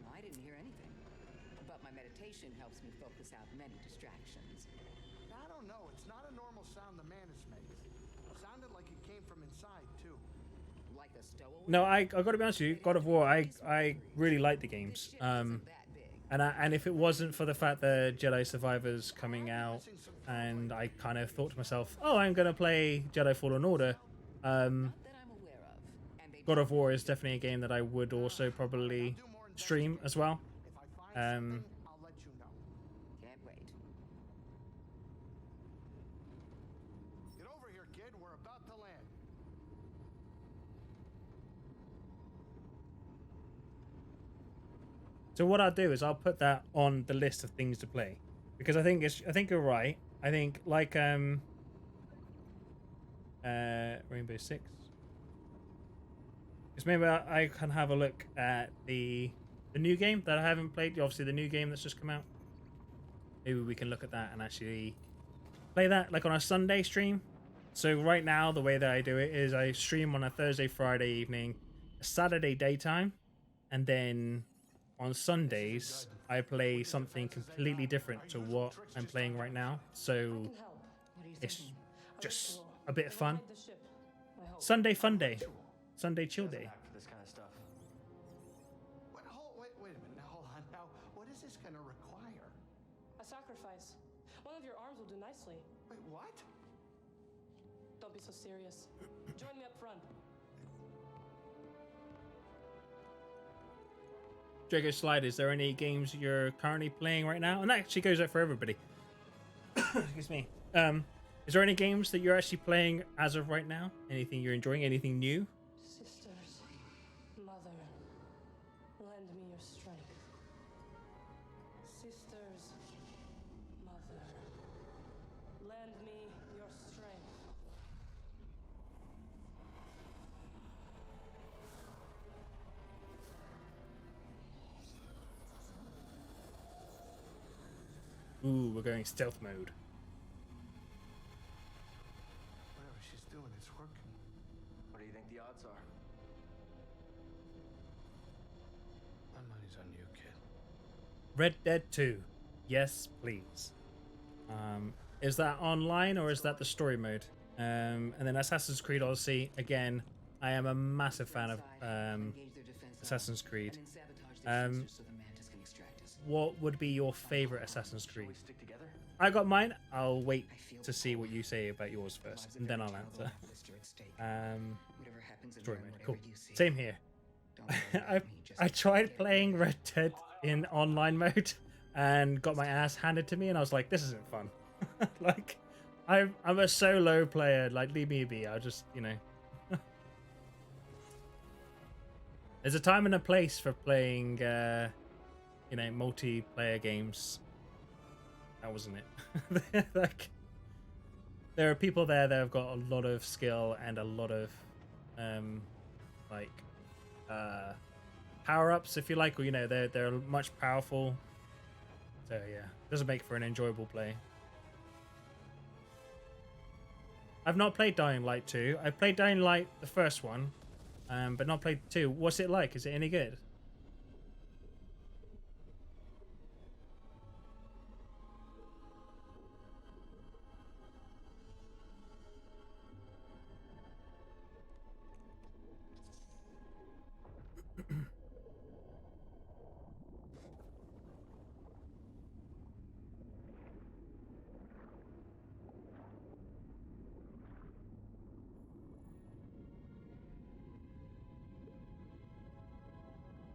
No, I didn't hear anything. But my meditation helps me focus out many distractions. I don't know. It's not a normal sound the Manus makes. It sounded like it came from inside, too. Like a stowaway? No, I gotta be honest with you, God of War, I really like the games. This ship isn't that big. And if it wasn't for the fact that Jedi Survivor's coming out, and I kind of thought to myself, oh, I'm gonna play Jedi Fallen Order, Not that I'm aware of. And they God of War is definitely a game that I would also probably stream as well. If I find something, I'll let you know. can't wait. Get over here, kid. We're about to land. So what I'll do is I'll put that on the list of things to play, because I think you're right. I think like Rainbow Six. Because maybe I can have a look at the new game that I haven't played. Obviously, the new game that's just come out. Maybe we can look at that and actually play that like on a Sunday stream. So right now, the way that I do it is I stream on a Thursday, Friday evening, a Saturday daytime, and then on Sundays I play something completely different to what I'm playing right now. So Can help. What are you it's thinking? just a bit of fun. Hide the ship. I hope. Sunday fun day. Sunday chill Doesn't day. act for this kind of stuff. Wait a minute. Now, hold on. Now, what is this going to require? A sacrifice. One of your arms will do nicely. Wait, what? Don't be so serious. Join me up front. Jago Slide, is there any games you're currently playing right now? And that actually goes out for everybody. Excuse me. Is there any games that you're actually playing as of right now? Anything you're enjoying? Anything new? Sisters, mother, lend me your strength. Sisters, mother, lend me your strength. Ooh, we're going stealth mode. Whatever she's doing, it's working. What do you think the odds are? My money's on you, kid. Red Dead 2. Yes, please. Is that online or is that the story mode? And then Assassin's Creed Odyssey. Again, I am a massive fan of Assassin's Creed. What would be your favorite Assassin's Shall Creed? we stick together? I got mine. I'll wait to see what you say about yours first, and then I'll answer. Story mode. Cool. Same here. I tried playing Red Dead in online mode and got my ass handed to me, and I was like, this isn't fun. Like, I'm a solo player. Like, leave me be. I'll just, you know. There's a time and a place for playing, you know, multiplayer games. That wasn't it. Like, there are people there that have got a lot of skill and a lot of, like, power-ups, if you like, or, you know, they're much powerful. So yeah, doesn't make for an enjoyable play. I've not played Dying Light 2. I played Dying Light the first one, but not played 2. What's it like? Is it any good?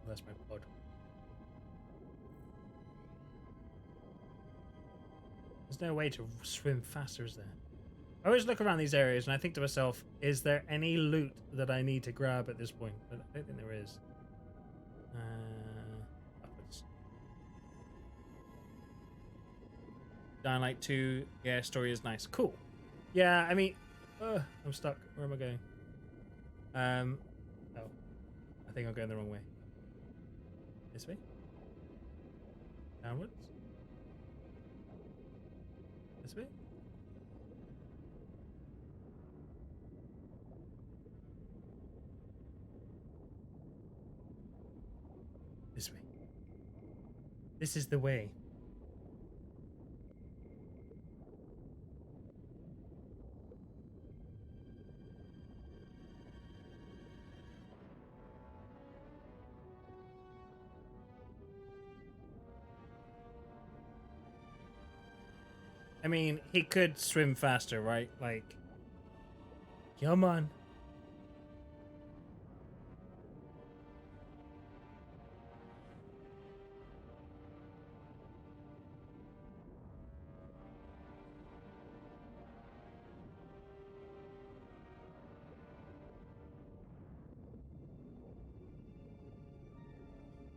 That's my pod. There's no way to swim faster, is there? I always look around these areas and I think to myself, is there any loot that I need to grab at this point? But I don't think there is. Upwards. Dying Light 2, yeah, story is nice. Cool. Yeah, I mean, I'm stuck. Where am I going? Oh, I think I'm going the wrong way. This way? Downwards? This way? This way. This is the way. I mean, he could swim faster, right? Like, come on.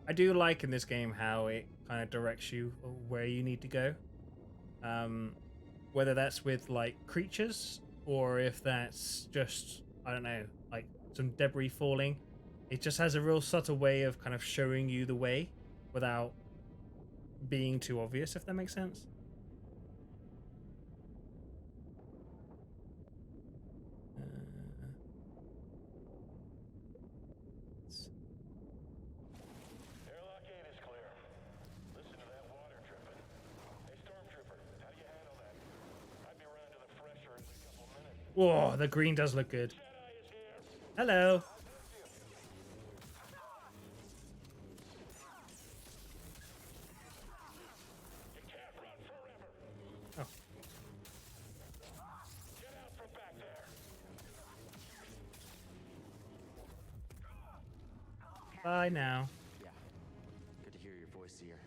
I do like in this game how it kind of directs you where you need to go. Whether that's with like creatures or if that's just, I don't know, like some debris falling. It just has a real subtle way of kind of showing you the way without being too obvious, if that makes sense. Airlock 8 is clear. Listen to that water dripping. Hey, Stormtrooper, how do you handle that? I'd be around to the fresher in a couple minutes. Whoa, the green does look good. Jedi is here. Hello. Bye now. Yeah. Good to hear your voice, Seer.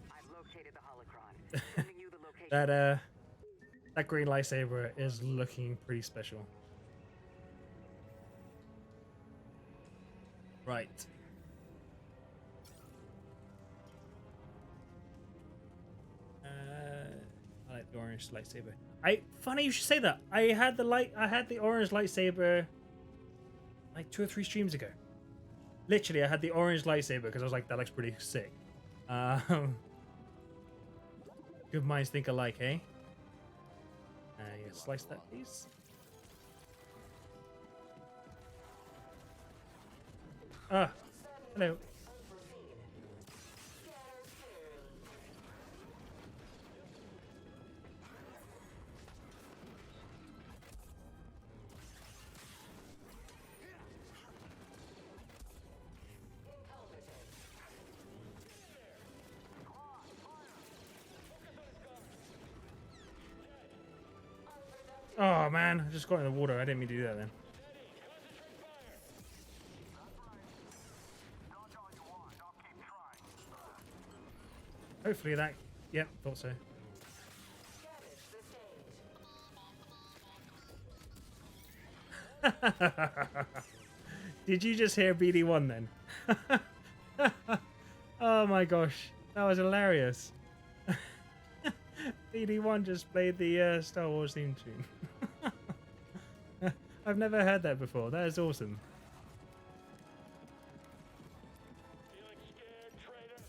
I've located the holocron. Sending you the location. That green lightsaber is looking pretty special. Right. I like the orange lightsaber. Funny you should say that. I had the orange lightsaber like 2 or 3 streams ago. Literally, I had the orange lightsaber because I was like, that looks pretty sick. Good minds think alike, eh? Yeah, slice that, please. Ah, hello. Oh man, I just got in the water. I didn't mean to do that then. Hopefully that... Yep, thought so. Did you just hear BD1 then? Oh my gosh, that was hilarious. BD1 just played the Star Wars theme tune. I've never heard that before. That is awesome. Feeling scared, traitor?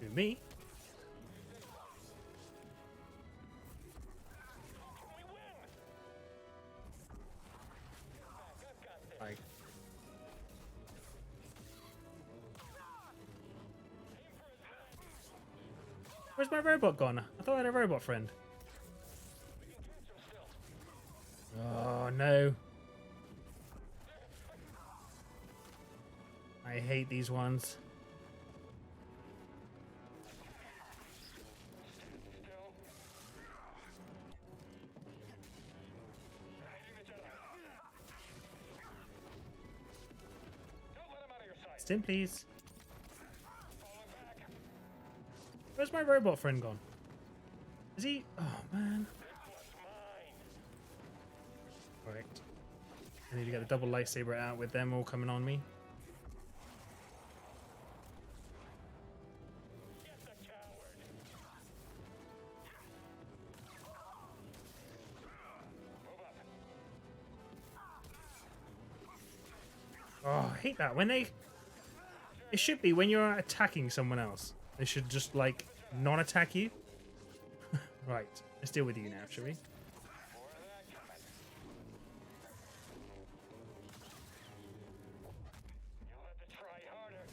To me? Can we win? I've got this. Like, where's my robot gone? I thought I had a robot friend. Oh no. I hate these ones. Stim, please. Where's my robot friend gone? Is he? Oh man. Right. I need to get the double lightsaber out with them all coming on me. Oh, I hate that. When they... It should be when you're attacking someone else. They should just, like, not attack you. Right. Let's deal with you now, shall we? You'll have to try harder.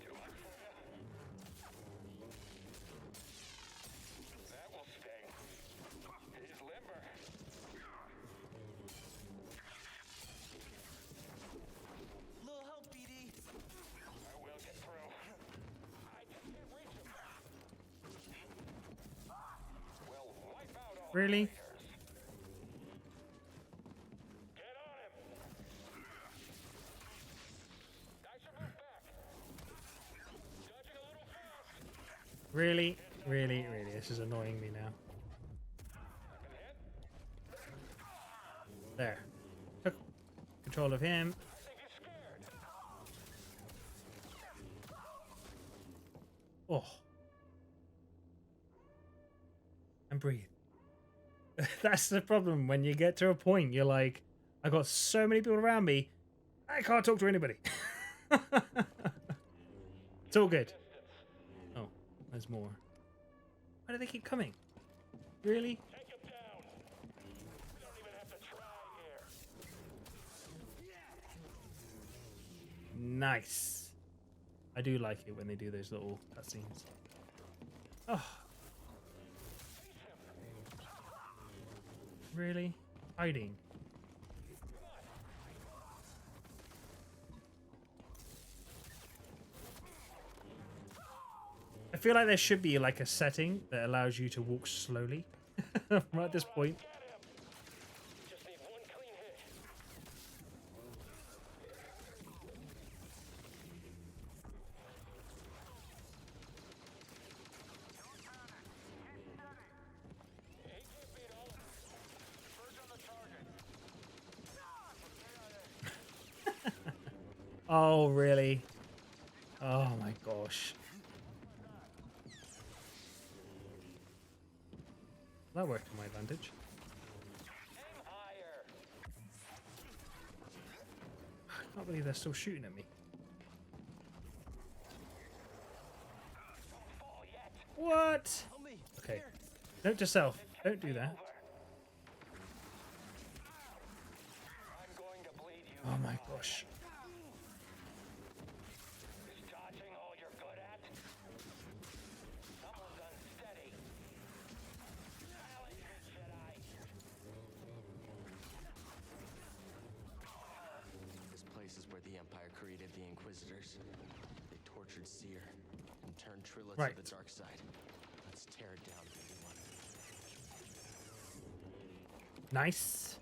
Too much for you. That will sting. He's limber. Little help, BD. I will get through. I just can't reach him. We'll wipe out all Really? traitors. Get on him. I should move back. Dodging a little fast. Really? Really? Really? This is annoying me now. There. Took control of him. I think he's scared. Oh. And breathe. That's the problem. When you get to a point, you're like, I got so many people around me, I can't talk to anybody. It's all good. Oh, there's more. Why do they keep coming? Really? Take him down. We don't even have to try here. Nice. I do like it when they do those little cutscenes. Oh. Really? Hiding. I feel like there should be like a setting that allows you to walk slowly right at this point. Just need one clean hit. Oh, really? Oh my gosh. That worked to my advantage. Aim higher. I can't believe they're still shooting at me. Don't fall yet. What? Help me. Okay. Here. Note to self. Don't do that. I'm going to bleed you. Oh my gosh. Is dodging all you're good at? Someone's unsteady. Challenge me, Jedi. This place is where the Empire created the Inquisitors. They tortured Seer and turned Trilla Right. to the dark side. Let's tear it down, everyone. Nice.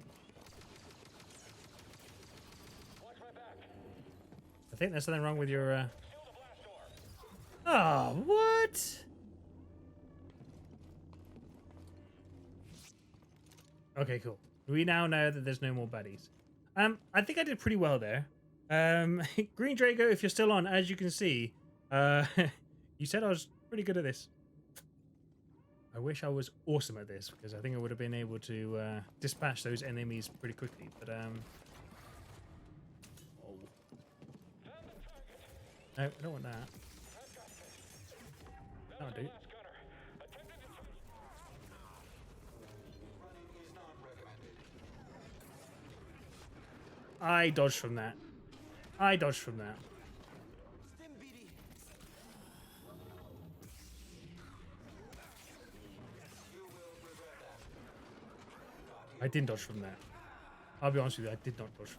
Watch my back. I think there's something wrong with your. Seal the blast door. Oh, what? Okay, cool. We now know that there's no more baddies. I think I did pretty well there. Green Draco, if you're still on, as you can see, you said I was pretty good at this. I wish I was awesome at this because I think I would have been able to dispatch those enemies pretty quickly. But oh. No, I don't want that. That'll do. Last gunner. Attempted to I dodged from that. I dodged from that. Stim BD. I didn't dodge from that. I'll be honest with you, I did not dodge.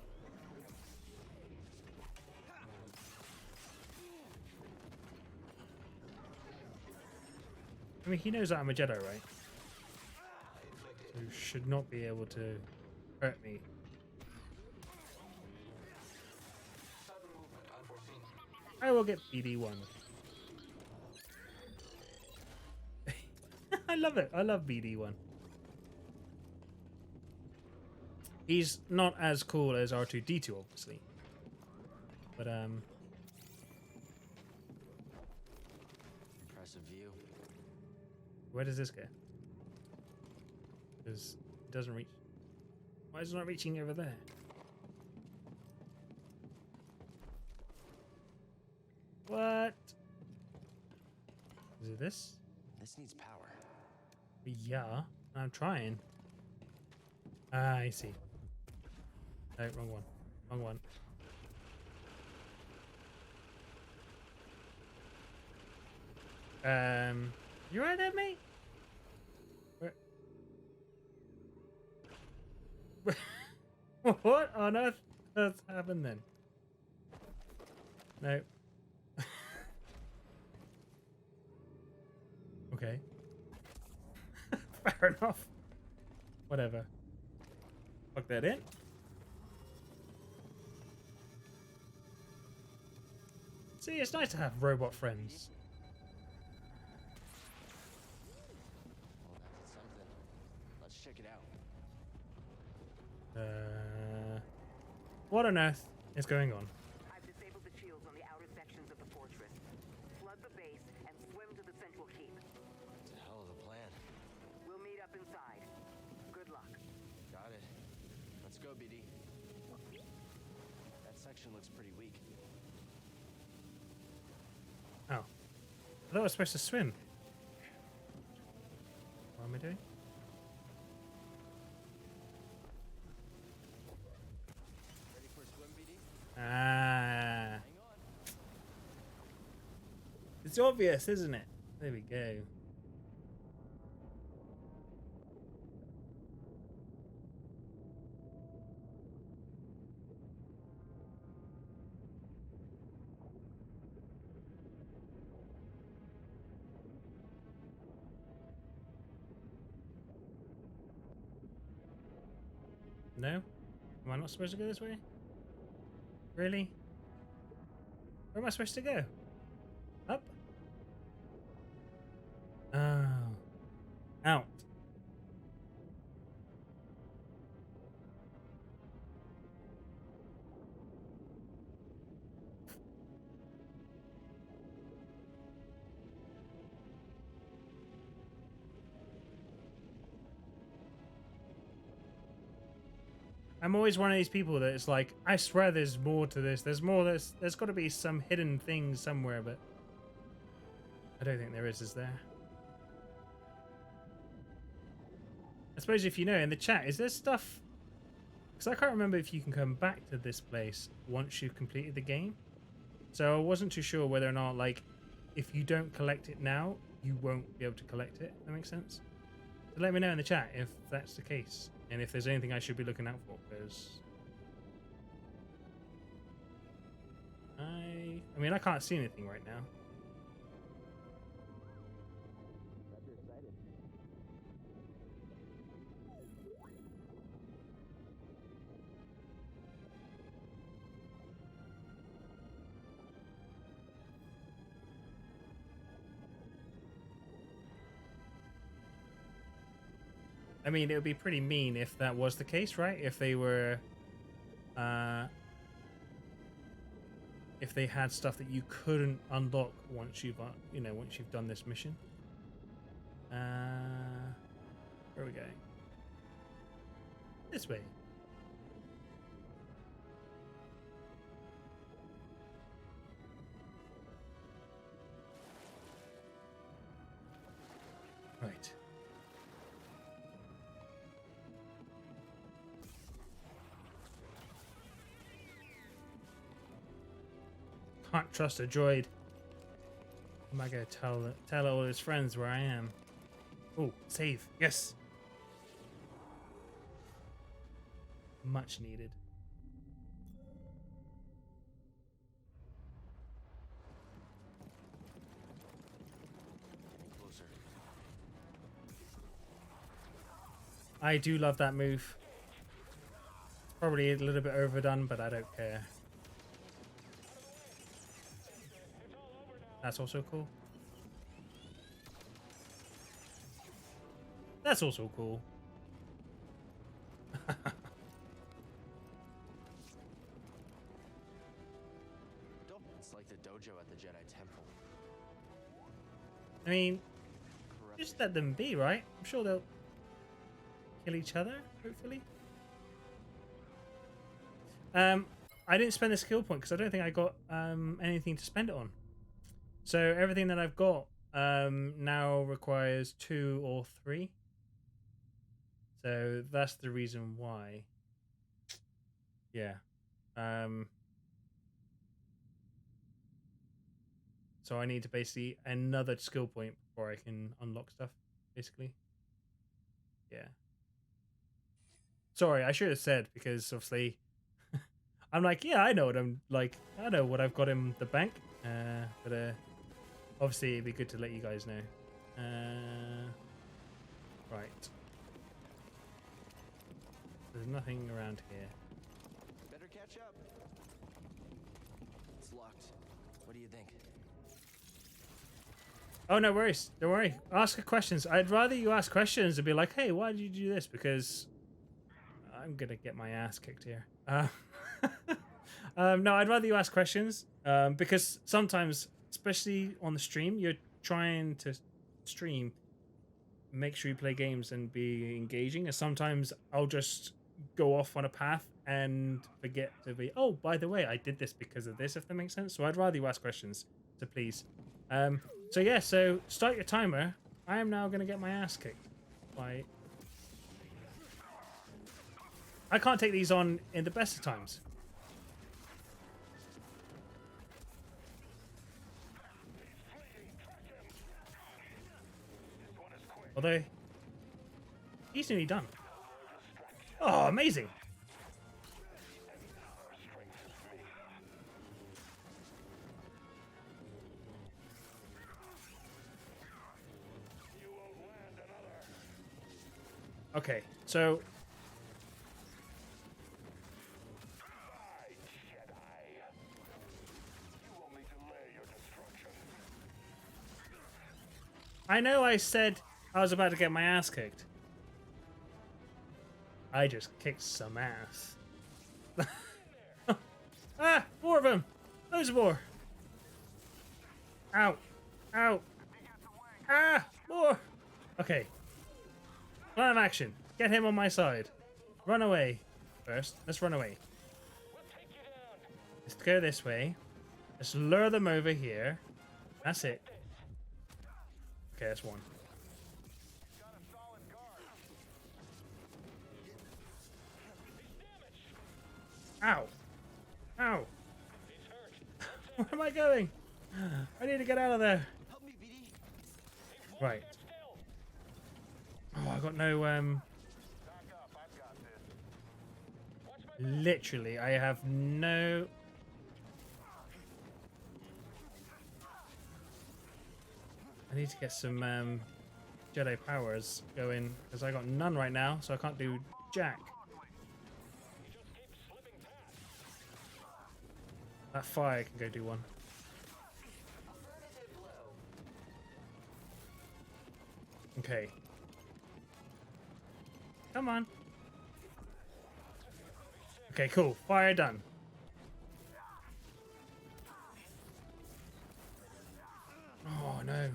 I mean, he knows that I'm a Jedi, right? So he should not be able to hurt me. I will get BD1. I love it. I love BD1. He's not as cool as R2-D2, obviously. But, Impressive view. where does this go? Because it doesn't reach. Why is it not reaching over there? What? Is it this? This needs power. Yeah, I'm trying. Ah, I see. No, wrong one. Wrong one. You right there, mate? Where? What on earth has happened then? No. Okay. Fair enough. Whatever. Plug that in. See, it's nice to have robot friends. Well, that's something. Let's check it out. What on earth is going on? I've disabled the shields on the outer sections of the fortress. Flood the base and swim to the central keep. It's a hell of a plan. We'll meet up inside. Good luck. Got it. Let's go, BD. That section looks pretty weak. Oh. I thought I was supposed to swim. What am I doing? Ready for a swim, BD? Ah. Hang on. It's obvious, isn't it? There we go. No? Am I not supposed to go this way? Really? Where am I supposed to go? Up? Oh. Out. I'm always one of these people that it's like, I swear there's more to this. There's more. There's got to be some hidden thing somewhere, but I don't think there is there? I suppose if you know in the chat, is there stuff? Because I can't remember if you can come back to this place once you've completed the game. So I wasn't too sure whether or not, like, if you don't collect it now, you won't be able to collect it. That makes sense? So let me know in the chat if that's the case. And if there's anything I should be looking out for, because I mean, I can't see anything right now. I mean, it would be pretty mean if that was the case, right? If they were, if they had stuff that you couldn't unlock once you've, once you've done this mission. Where are we going? This way. Right. Can't trust a droid. Am I gonna tell all his friends where I am? Oh, save. Yes. Much needed. Closer. I do love that move. It's probably a little bit overdone, but I don't care. That's also cool. That's also cool. It's like the dojo at the Jedi Temple. I mean, Corrupt. just let them be, right? I'm sure they'll kill each other, hopefully. I didn't spend the skill point because I don't think I got anything to spend it on. So everything that I've got now requires 2 or 3. So that's the reason why. Yeah. So I need to basically another skill point before I can unlock stuff, basically. Yeah. Sorry, I should have said, because obviously I'm like, yeah, I know what I'm like. I know what I've got in the bank. But obviously it'd be good to let you guys know. Right. There's nothing around here. Better catch up. It's locked. What do you think? Oh, no worries. Don't worry. Ask questions. I'd rather you ask questions and be like, hey, why did you do this? Because I'm going to get my ass kicked here. No, I'd rather you ask questions because sometimes, especially on the stream, you're trying to stream, make sure you play games and be engaging. And sometimes I'll just go off on a path and forget to be, oh, by the way, I did this because of this, if that makes sense. So I'd rather you ask questions, so please. So yeah, so start your timer. I am now going to get my ass kicked by... I can't take these on in the best of times. Although, he's nearly done. Oh, amazing. Okay, so... I know I said I was about to get my ass kicked. I just kicked some ass. Ah! More of them! Loads more! Ow! Ow! Ah! More! Okay. Plan of action. Get him on my side. Run away. first. Let's run away. We'll take you down. Let's go this way. Let's lure them over here. That's it. Okay, that's one. Got a solid guard. He's damaged. Ow! Ow! He's hurt. Where am I going? I need to get out of there. Help me, BD. Right. Stand still. Oh, I got no Back up. I've got this. Watch my back. literally, I have no. I need to get some Jedi powers going because I got none right now, so I can't do jack. He just keeps slipping past. That fire can go do one. Okay. Come on. Okay, cool. Fire done. Oh no.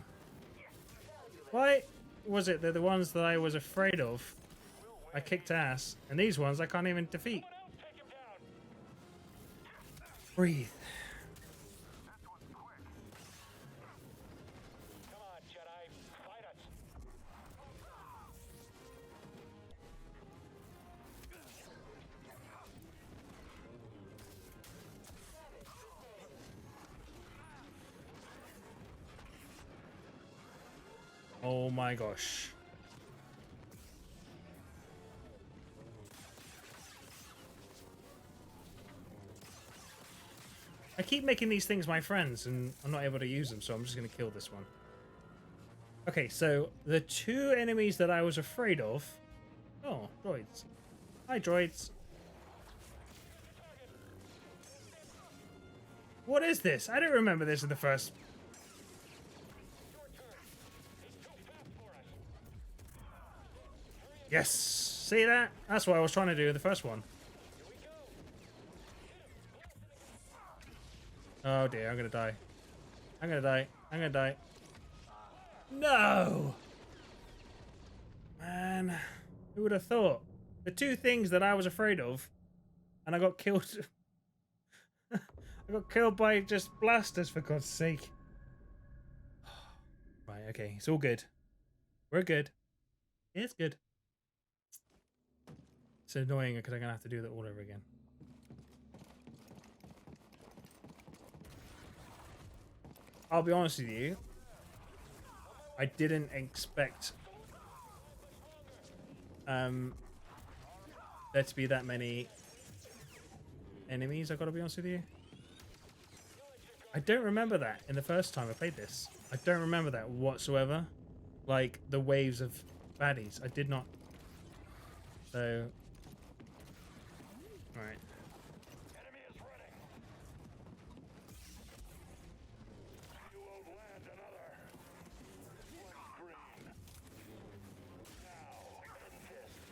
Why was it that the ones that I was afraid of, I kicked ass, and these ones I can't even defeat? Someone else take him down. Breathe. Come on, Jedi. Fight us. Oh my gosh. I keep making these things my friends and I'm not able to use them, so I'm just going to kill this one. Okay, so the two enemies that I was afraid of... Oh, droids. Hi, droids. What is this? I don't remember this in the first... Your turn. He's too fast for us. Yes! See that? That's what I was trying to do in the first one. Here we go. Oh dear, I'm gonna die. I'm gonna die. I'm gonna die. No! Man, who would have thought? The two things that I was afraid of, and I got killed. I got killed by just blasters, for God's sake. Right, okay, it's all good. We're good. It's good. It's annoying because I'm gonna have to do that all over again. I'll be honest with you. I didn't expect there to be that many enemies, I gotta be honest with you. I don't remember that in the first time I played this. I don't remember that whatsoever. Like, the waves of baddies. I did not. So... Alright. Enemy is running. You won't land another. This one's green. Now, insist.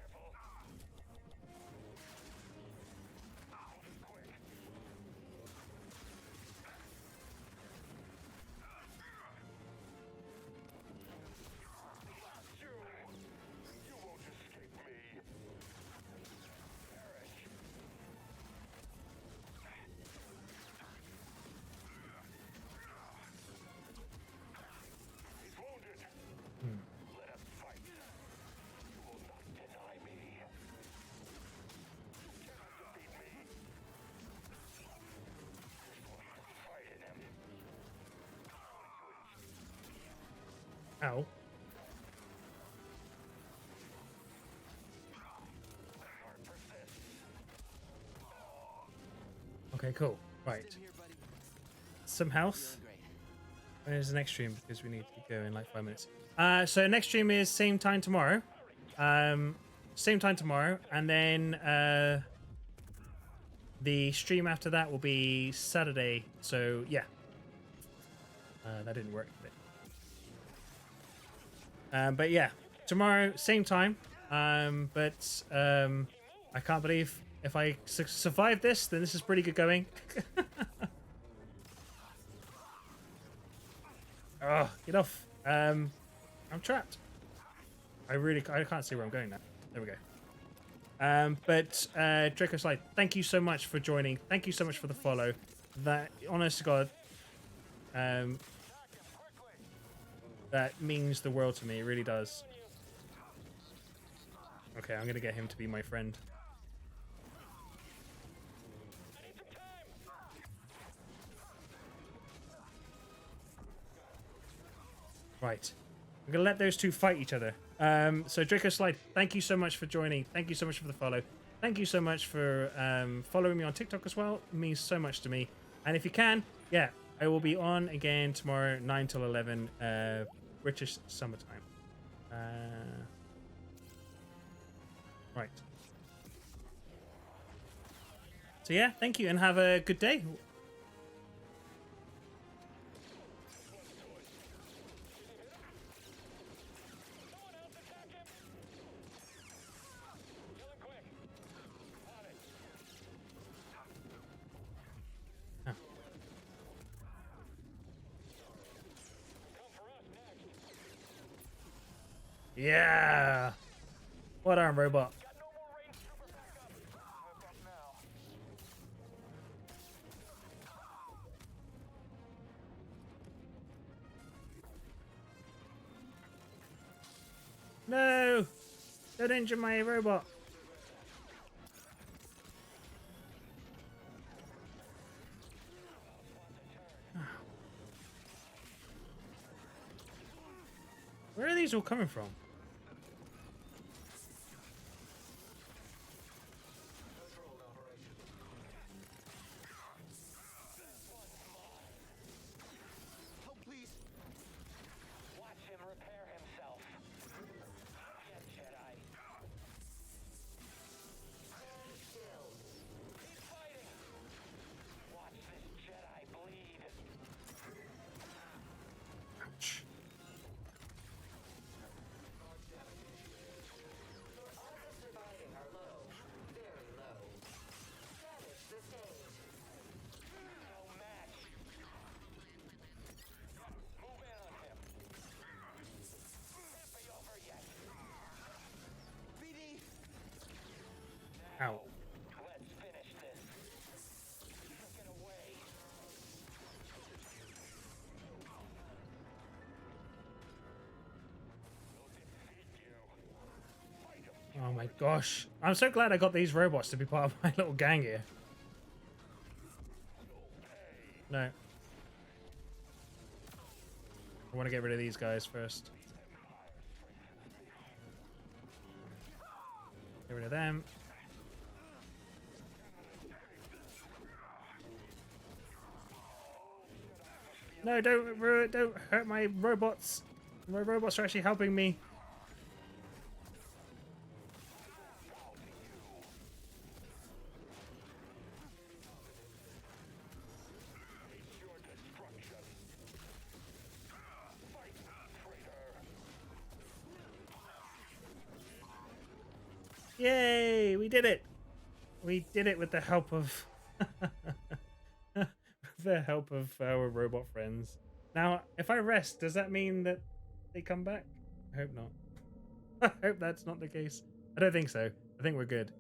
Careful. Quick. You won't escape me. Perish. He's wounded. Let us fight. You will not deny me. You cannot defeat me. There's no fight in him. Ow. Heart persists. Okay, cool. Right. Sitting here, buddy. Some health. Feeling great. Where's the next stream? Because we need to go in like 5 minutes. So next stream is same time tomorrow. Same time tomorrow. And then the stream after that will be Saturday. So, yeah. That didn't work. But yeah, tomorrow, same time. But I can't believe if I survive this, then this is pretty good going. Oh, get off. I'm trapped. I can't see where I'm going now. There we go. But Draco Slide, thank you so much for joining. Thank you so much for the follow. That, honest to God, that means the world to me. It really does. Okay, I'm gonna get him to be my friend. Right. I'm going to let those two fight each other. So Draco Slide, thank you so much for joining. Thank you so much for the follow. Thank you so much for following me on TikTok as well. It means so much to me. And if you can, yeah, I will be on again tomorrow, 9 till 11, British summertime. Right. So yeah, thank you and have a good day. Yeah. What arm robot? No! Don't injure my robot. Where are these all coming from? Oh, please. Watch him repair himself. Get Jedi. He's fighting. Watch this Jedi bleed. Ouch. No match. Move in on him. Can't be over yet. BD. Ow. Let's finish this. Get away. Oh my gosh. I'm so glad I got these robots to be part of my little gang here. No. I want to get rid of these guys first. Get rid of them. No, don't hurt my robots. My robots are actually helping me. Yay! We did it. We did it with the help of the help of our robot friends. Now, if I rest, does that mean that they come back? I hope not. I hope that's not the case. I don't think so. I think we're good.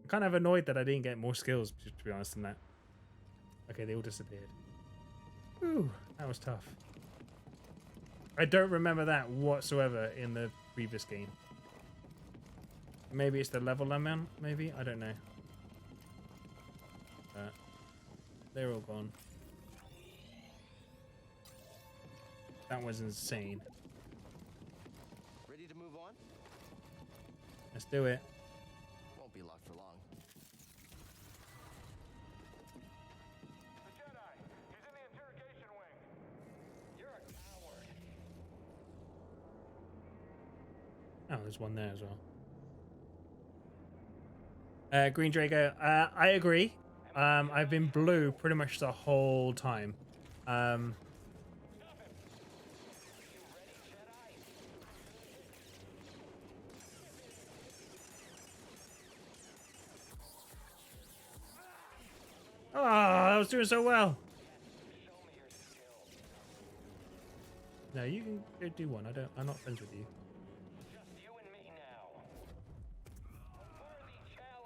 I'm kind of annoyed that I didn't get more skills, to be honest, than that. Okay, they all disappeared. Ooh, that was tough. I don't remember that whatsoever in the previous game. Maybe it's the level I'm on, maybe? I don't know. They're all gone. That was insane. Ready to move on? Let's do it. Won't be locked for long. The Jedi. He's in the interrogation wing. You're a coward. Oh, there's one there as well. Green Drago, I agree. I've been blue pretty much the whole time. Oh, I was doing so well. No, you can go do one. I'm not friends with you. Just you and me now. Worthy challenge.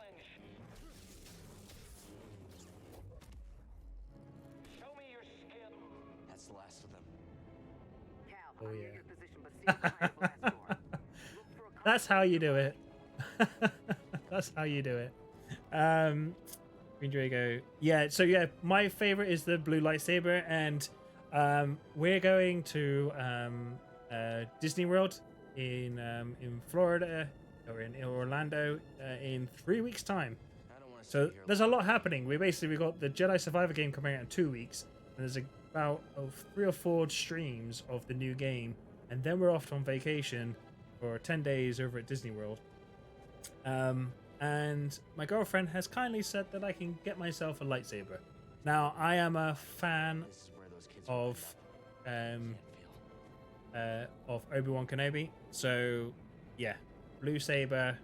Oh I'm near yeah. your position, but stay behind the blast door. Look for a That's close how you do nearby. it. That's how you do it. Green Drago. Yeah, so yeah, my favorite is the blue lightsaber, and we're going to Disney World in Florida or in Orlando in 3 weeks' time. I don't want to So stay here there's a long. lot happening. We got the Jedi Survivor game coming out in 2 weeks, and there's about 3 or 4 streams of the new game, and then we're off on vacation for 10 days over at Disney World. And my girlfriend has kindly said that I can get myself a lightsaber. Now, I am a fan This is where those kids will of end up. of Obi-Wan Kenobi. So, yeah, blue saber,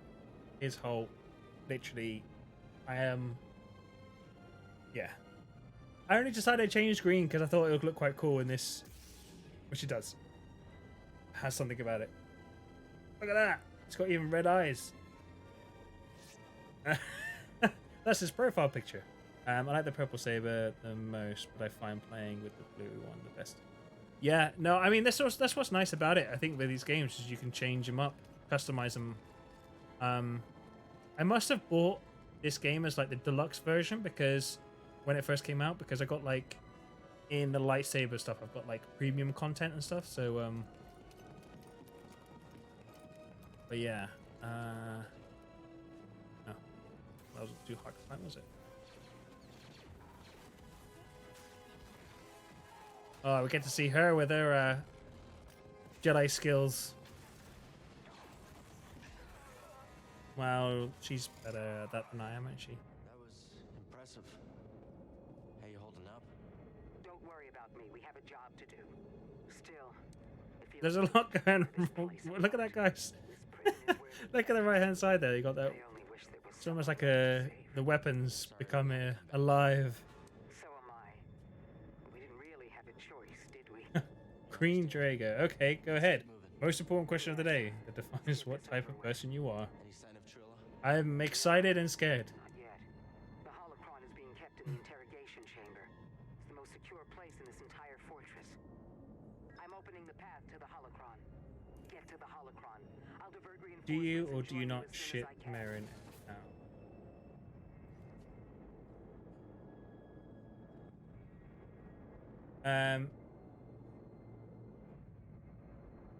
his whole, literally, I am. Yeah, I only decided to change green because I thought it would look quite cool in this, which it does. Has something about it. Look at that! It's got even red eyes. That's his profile picture. I like the purple saber the most, but I find playing with the blue one the best. Yeah, no, I mean that's what's nice about it. I think with these games is you can change them up, customize them. I must have bought this game as like the deluxe version because when it first came out, because I got like in the lightsaber stuff, I've got like premium content and stuff. So but yeah, no, that wasn't too hard to find, was it? Oh, we get to see her with her Jedi skills. Well, she's better at that than I am, isn't she? That was impressive. How you holding up? Don't worry about me. We have a job to do. Still, it feels There's a good lot to be going part of this on. place. Look at that, guys. This prison is where the Look at the right hand side there. You got that. I only wish there was It's almost someone like there to the save. weapons become alive. So am I. We didn't really have a choice, did we? Green Drago. Okay, go ahead. Moving. Most important question of the day that defines what type of person you are. Any sign of Trilla? I'm excited and scared. Not yet. The holocron is being kept in the interrogation chamber. It's the most secure place in this entire fortress. I'm opening the path to the holocron. Get to the holocron. I'll divert reinforcements. Do you or and do you join not as soon as ship I can. Marin out?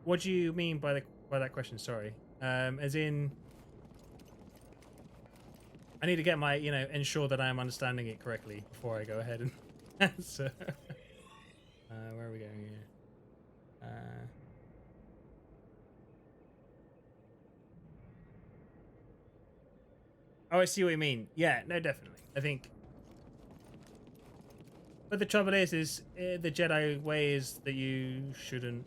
What do you mean by that question? Sorry. As in, I need to get my ensure that I am understanding it correctly before I go ahead and answer. Where are we going here? Oh, I see what you mean. Yeah, no, definitely. I think. But the trouble is the Jedi way is that you shouldn't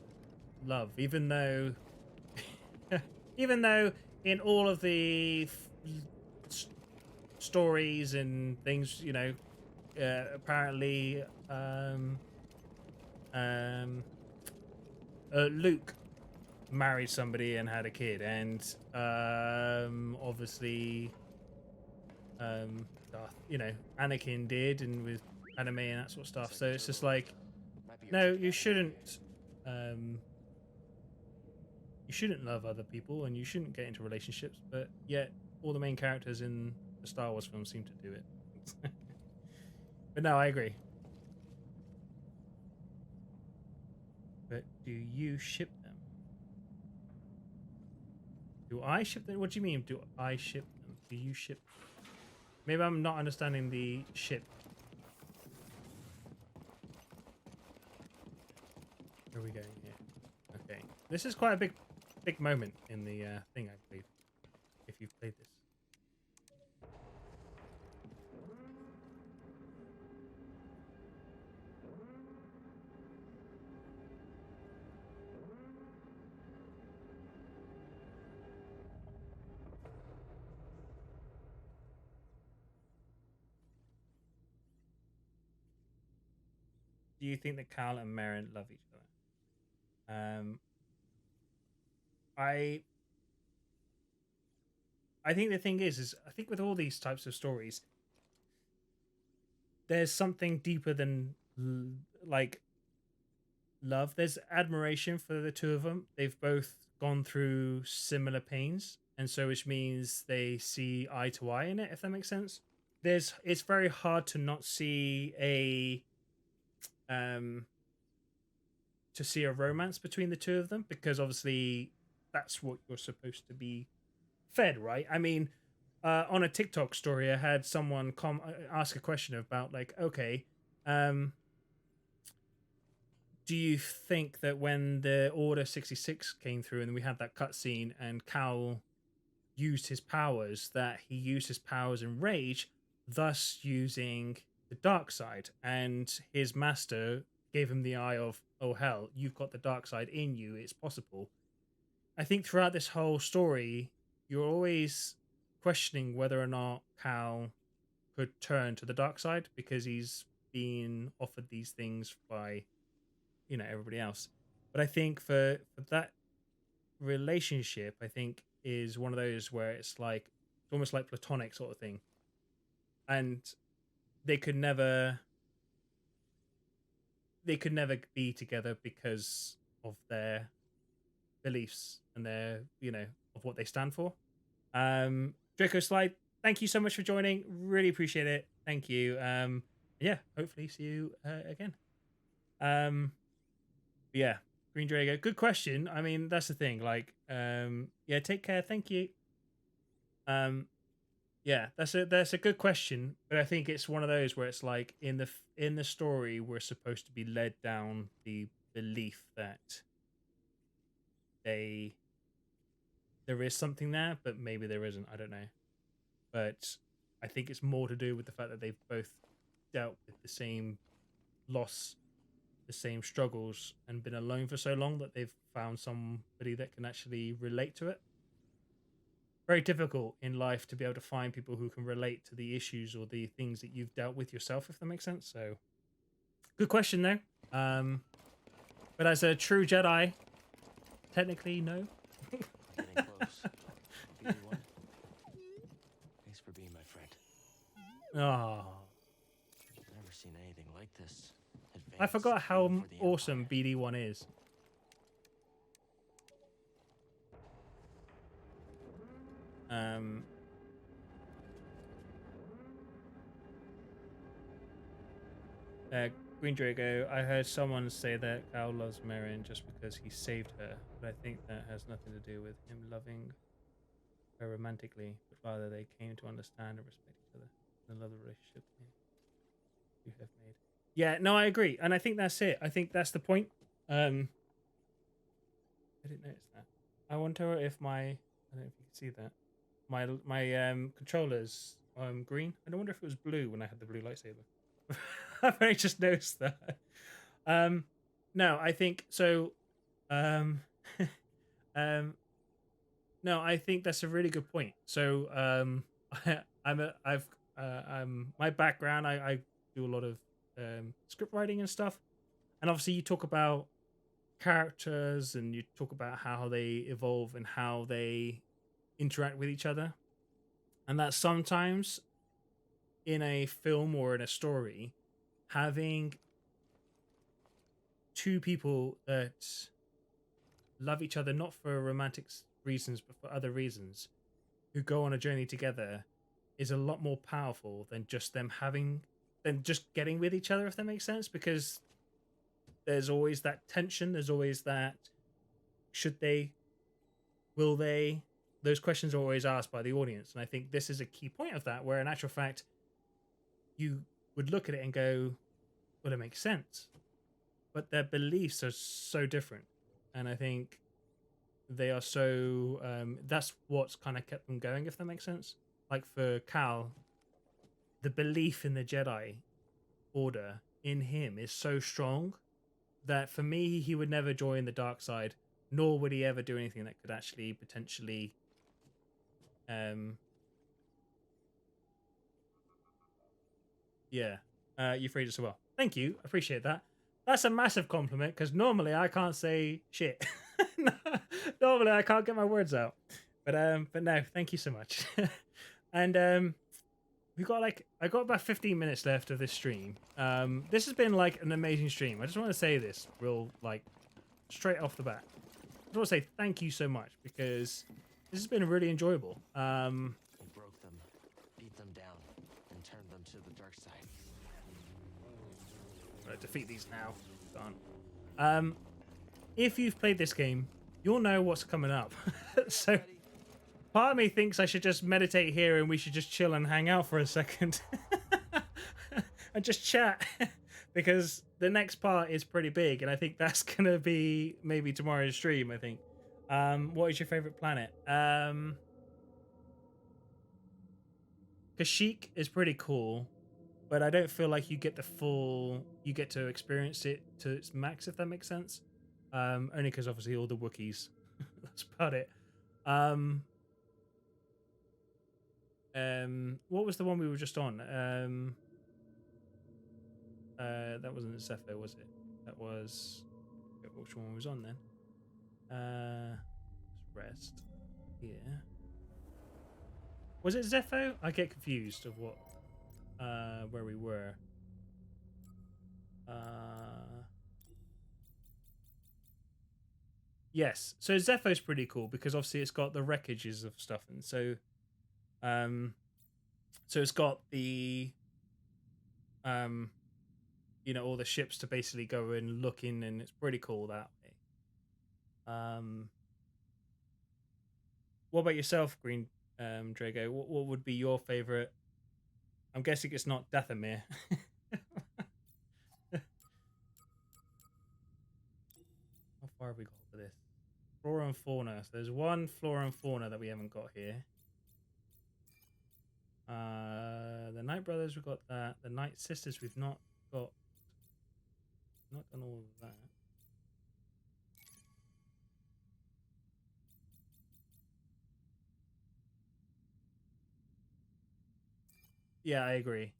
love, even though in all of the stories and things, apparently Luke married somebody and had a kid, and obviously Anakin did, and with anime and that sort of stuff. So it's just like, Might be your no, chicken you egg. shouldn't. You shouldn't love other people, and you shouldn't get into relationships. But yet, all the main characters in the Star Wars films seem to do it. But no, I agree. But do you ship them? Do I ship them? What do you mean? Do I ship them? Do you ship them? Maybe I'm not understanding the ship. Where are we going here? Okay, this is quite a big moment in the thing, I believe. If you've played this. Do you think that Cal and Marin love each other? I think the thing is I think with all these types of stories, there's something deeper than like love. There's admiration for the two of them. They've both gone through similar pains, and so which means they see eye to eye in it. If that makes sense. It's very hard to not see um a romance between the two of them, because obviously that's what you're supposed to be fed, right? I mean, on a TikTok story, I had someone ask a question about like, okay, um, do you think that when the Order 66 came through and we had that cutscene and Cal used his powers, that he used his powers in rage, thus using the dark side, and his master gave him the eye of, oh hell, you've got the dark side in you, it's possible. I think throughout this whole story, you're always questioning whether or not Cal could turn to the dark side, because he's been offered these things by, everybody else. But I think for that relationship, I think is one of those where it's almost like platonic sort of thing, and they could never be together because of their beliefs and their of what they stand for. Draco Slide, thank you so much for joining, really appreciate it, thank you. Yeah, hopefully see you again. Yeah, Green Drago, good question. I mean, that's the thing, yeah, take care, thank you. Yeah, that's a good question, but I think it's one of those where it's like in the story we're supposed to be led down the belief that there is something there, but maybe there isn't. I don't know, but I think it's more to do with the fact that they've both dealt with the same loss, the same struggles, and been alone for so long that they've found somebody that can actually relate to it. Very difficult in life to be able to find people who can relate to the issues or the things that you've dealt with yourself, if that makes sense. So good question though. But as a true Jedi, technically no. Getting close. BD1. Thanks for being my friend. Oh, I've never seen anything like this. I forgot Advanced, how even for the awesome Empire. BD1 is. Green Drago, I heard someone say that Cal loves Merrin just because he saved her, but I think that has nothing to do with him loving her romantically, but rather they came to understand and respect each other and love the relationship you have made. Yeah, no, I agree, and I think that's it. I think that's the point. I didn't notice that. I wonder if I don't know if you can see that. My controllers green. I don't wonder if it was blue when I had the blue lightsaber. I've only just noticed that. No, I think so. No, I think that's a really good point. So, my background. I do a lot of script writing and stuff, and obviously you talk about characters and you talk about how they evolve and how they interact with each other, and that sometimes in a film or in a story, having two people that love each other not for romantic reasons but for other reasons, who go on a journey together, is a lot more powerful than just getting with each other, if that makes sense, because there's always that tension, there's always that should they, will they, those questions are always asked by the audience. And I think this is a key point of that, where in actual fact you would look at it and go, well, it makes sense, but their beliefs are so different, and I think they are so that's what's kind of kept them going, if that makes sense. Like for Cal, the belief in the Jedi Order in him is so strong that for me he would never join the dark side, nor would he ever do anything that could actually potentially Euphrasia as well. Thank you, appreciate that. That's a massive compliment, because normally I can't say shit. Normally I can't get my words out, but no, thank you so much. And we got like I got about 15 minutes left of this stream. This has been like an amazing stream. I just want to say this real like straight off the bat. I just want to say thank you so much because this has been really enjoyable. We broke them, beat them down, and turned them to the dark side. Right, defeat these now. Done. If you've played this game, you'll know what's coming up. So part of me thinks I should just meditate here and we should just chill and hang out for a second and just chat because the next part is pretty big and I think that's gonna be maybe tomorrow's stream. I think. What is your favorite planet? Kashyyyk is pretty cool, but I don't feel like you get to experience it to its max, if that makes sense. Only because obviously all the Wookiees. That's about it. What was the one we were just on? That wasn't Zephyr, was it? That was which one was on then? Let's rest here. Was it Zephyr? I get confused of what where we were. Yes, so Zephyr's pretty cool because obviously it's got the wreckages of stuff, and so it's got the you know, all the ships to basically go and look in, and it's pretty cool that way. What about yourself, Green Drago? What would be your favorite? I'm guessing it's not Dathomir. How far have we got for this? Flora and fauna. So there's one flora and fauna that we haven't got here. The Night Brothers, we've got that. The Night Sisters, we've not got. Not done all of that. Yeah, I agree.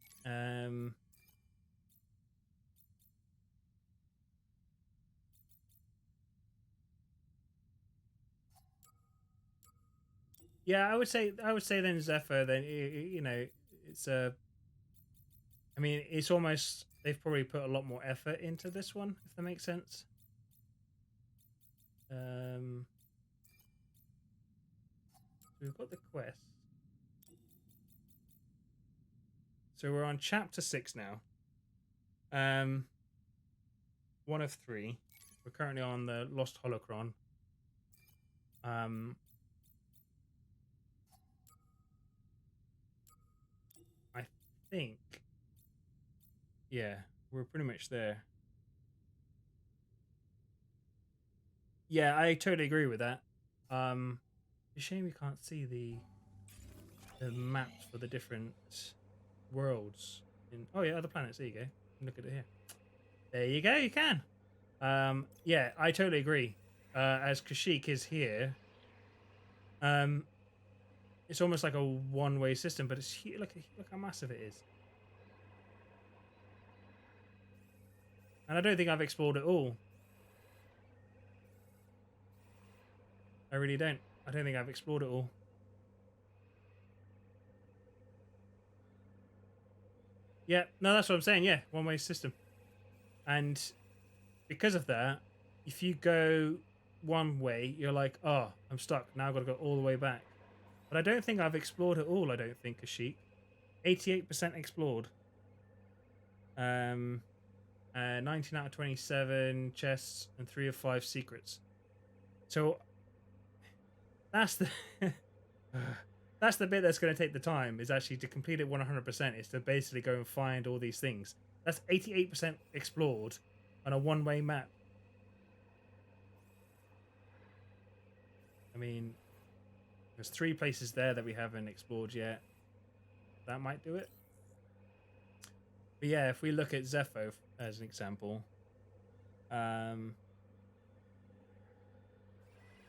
Yeah, I would say then Zephyr. Then you know, it's a. I mean, it's almost they've probably put a lot more effort into this one, if that makes sense. So we've got the quest. So we're on chapter 6 now. 1 of 3. We're currently on the Lost Holocron. I think. Yeah, we're pretty much there. Yeah, I totally agree with that. It's a shame we can't see the maps for the different worlds. Oh yeah, other planets. There you go. Look at it here. There you go. You can. Yeah, I totally agree. As Kashyyyk is here, it's almost like a one-way system, but it's huge. Look how massive it is. And I don't think I've explored it all. I really don't. I don't think I've explored it all. Yeah, no, that's what I'm saying. Yeah, one-way system. And because of that, if you go one way, you're like, oh, I'm stuck. Now I've got to go all the way back. But I don't think I've explored it all, I don't think, Kashyyyk. 88% explored. 19 out of 27 chests and 3 of 5 secrets. So that's the that's the bit that's going to take the time, is actually to complete it 100%, is to basically go and find all these things. That's 88% explored on a one-way map. I mean, there's 3 places there that we haven't explored yet. That might do it. But yeah, if we look at Zepho as an example,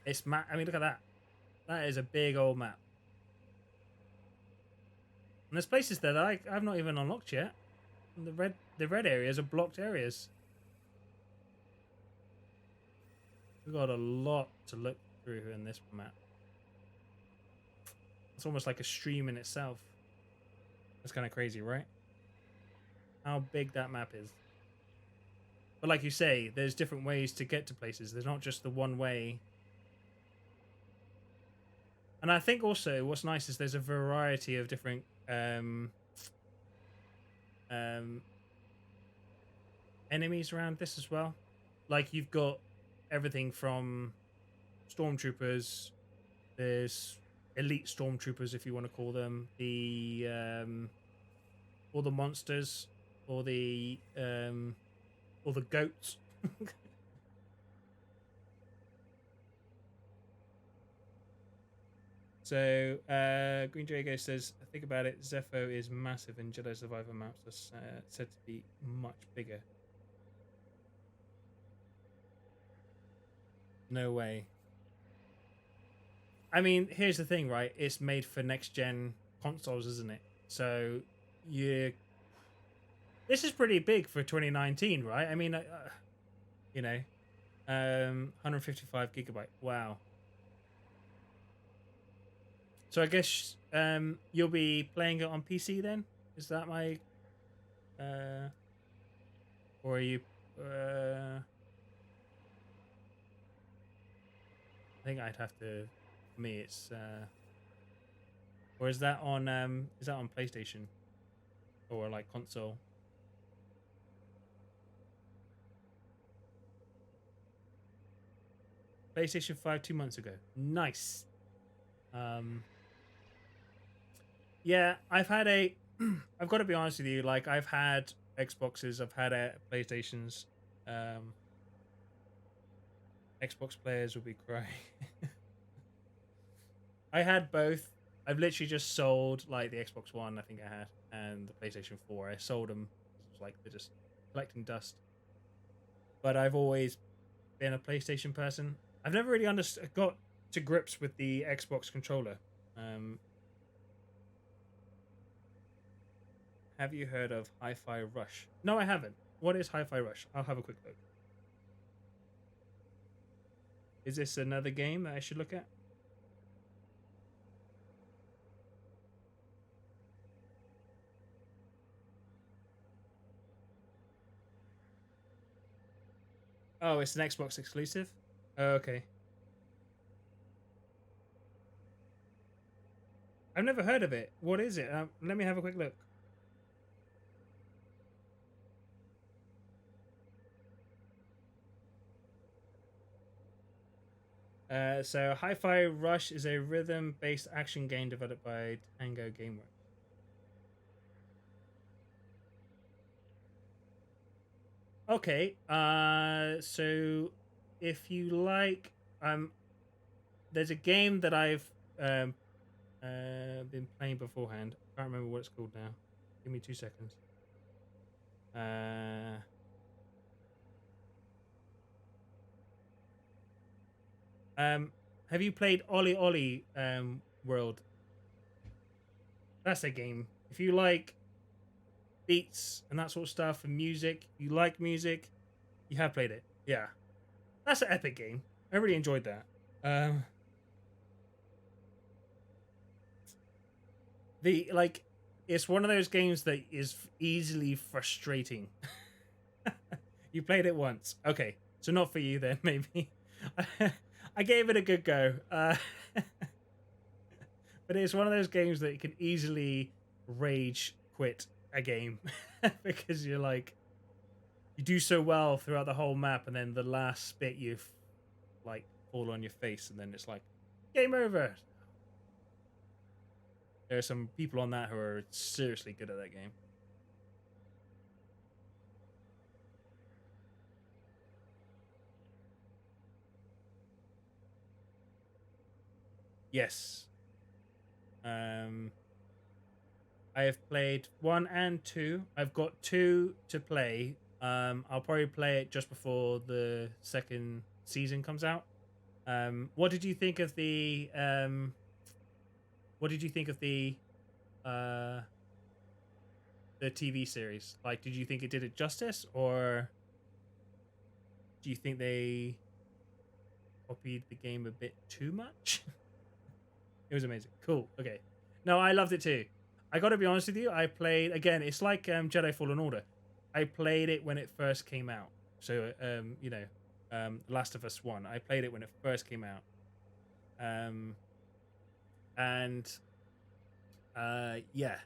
it's map. I mean, look at that. That is a big old map. And there's places there that I've not even unlocked yet. And the red areas are blocked areas. We've got a lot to look through in this map. It's almost like a stream in itself. That's kind of crazy, right? How big that map is. But like you say, there's different ways to get to places. There's not just the one way. And I think also what's nice is there's a variety of different um, enemies around this as well. Like you've got everything from stormtroopers. There's elite stormtroopers, if you want to call them. All the monsters, or the goats. So, Green Drago says, think about it, Zepho is massive and Jedi Survivor maps are said to be much bigger. No way. I mean, here's the thing, right? It's made for next-gen consoles, isn't it? So, this is pretty big for 2019, right? I mean, 155 gigabyte. Wow. So I guess you'll be playing it on PC then? Is that my or are you I think I'd have to, for me it's or is that on PlayStation or like console? PlayStation 5 2 months ago. Nice. Yeah, I've had I've got to be honest with you, like I've had Xboxes, I've had PlayStations. Xbox players would be crying. I had both. I've literally just sold like the Xbox One, I think I had, and the PlayStation 4. I sold them. It was like they're just collecting dust. But I've always been a PlayStation person. I've never really got to grips with the Xbox controller. Have you heard of Hi-Fi Rush? No, I haven't. What is Hi-Fi Rush? I'll have a quick look. Is this another game that I should look at? Oh, it's an Xbox exclusive? Oh, okay. I've never heard of it. What is it? Let me have a quick look. So Hi-Fi Rush is a rhythm-based action game developed by Tango Gameworks. Okay, so if you like, there's a game that I've been playing beforehand. I can't remember what it's called now. Give me 2 seconds. Have you played Ollie Ollie World? That's a game. If you like beats and that sort of stuff and music, you like music, you have played it. Yeah, that's an epic game. I really enjoyed that. It's one of those games that is easily frustrating. You played it once, okay, so not for you then. Maybe I gave it a good go, but it's one of those games that you can easily rage quit a game because you're like, you do so well throughout the whole map, and then the last bit you've like fall on your face, and then it's like game over. There are some people on that who are seriously good at that game. Yes. I have played 1 and 2. I've got 2 to play. I'll probably play it just before the second season comes out. What did you think of the TV series? Like, did you think it did it justice, or do you think they copied the game a bit too much? It was amazing. Cool. Okay. No, I loved it too. I got to be honest with you. I played again. It's like Jedi Fallen Order. I played it when it first came out. So Last of Us 1. I played it when it first came out. And yeah,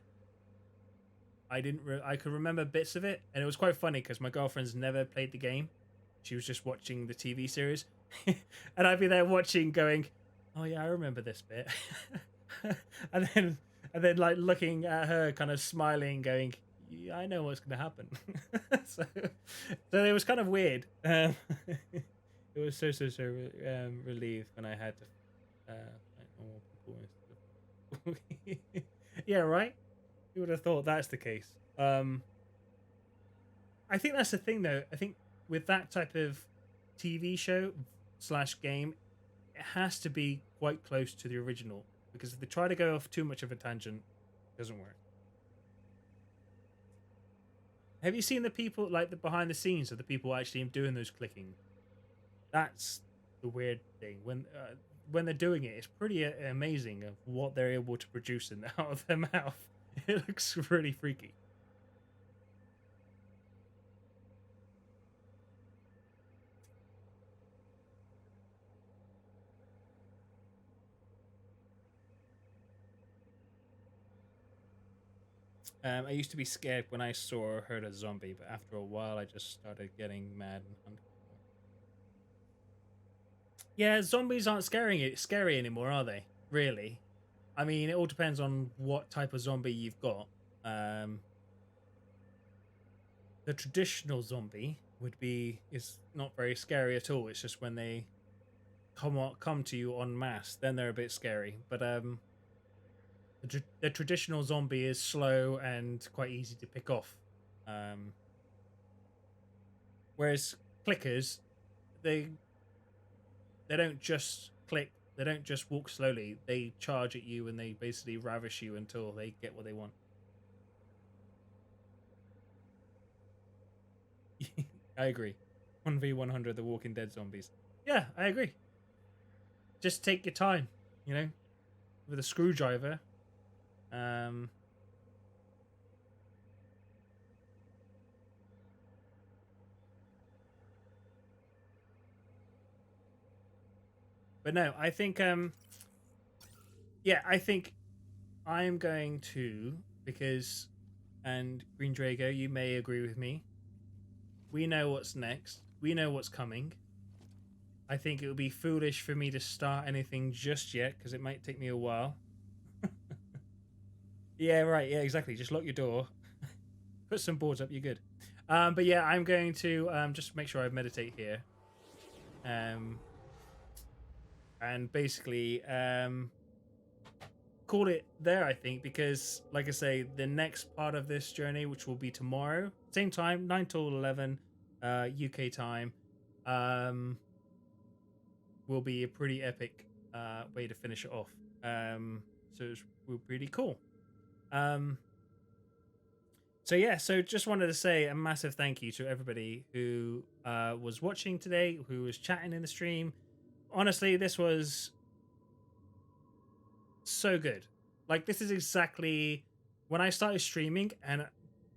I didn't. I could remember bits of it, and it was quite funny because my girlfriend's never played the game. She was just watching the TV series, and I'd be there watching, going, "Oh yeah, I remember this bit," and then like looking at her, kind of smiling, going, "Yeah, I know what's going to happen." so it was kind of weird. It was so relieved when I had to fight normal people and stuff. Yeah, right. You would have thought that's the case. I think that's the thing, though. I think with that type of TV show / game, it has to be quite close to the original, because if they try to go off too much of a tangent, it doesn't work. Have you seen the people, like the behind the scenes of the people actually doing those clicking? That's the weird thing. When they're doing it, it's pretty amazing of what they're able to produce out of their mouth. It looks really freaky. I used to be scared when I saw or heard a zombie, but after a while I just started getting mad and hunting. Yeah, zombies aren't scary anymore, are they? Really? I mean, it all depends on what type of zombie you've got. The traditional zombie is not very scary at all. It's just when they come to you en masse, then they're a bit scary. But the traditional zombie is slow and quite easy to pick off. Whereas clickers, they don't just click. They don't just walk slowly. They charge at you and they basically ravish you until they get what they want. I agree. 1v100 The Walking Dead zombies. Yeah, I agree. Just take your time, with a screwdriver. But no, I think I think I'm going to, because, and Green Drago, you may agree with me. We know what's next. We know what's coming. I think it would be foolish for me to start anything just yet, because it might take me a while. Yeah, right. Yeah, exactly. Just lock your door. Put some boards up. You're good. But yeah, I'm going to just make sure I meditate here. And basically call it there, I think, because, like I say, the next part of this journey, which will be tomorrow, same time, 9 till 11 UK time, will be a pretty epic way to finish it off. So it's pretty cool. So just wanted to say a massive thank you to everybody who was watching today, who was chatting in the stream. Honestly, this was so good. Like, this is exactly when I started streaming, and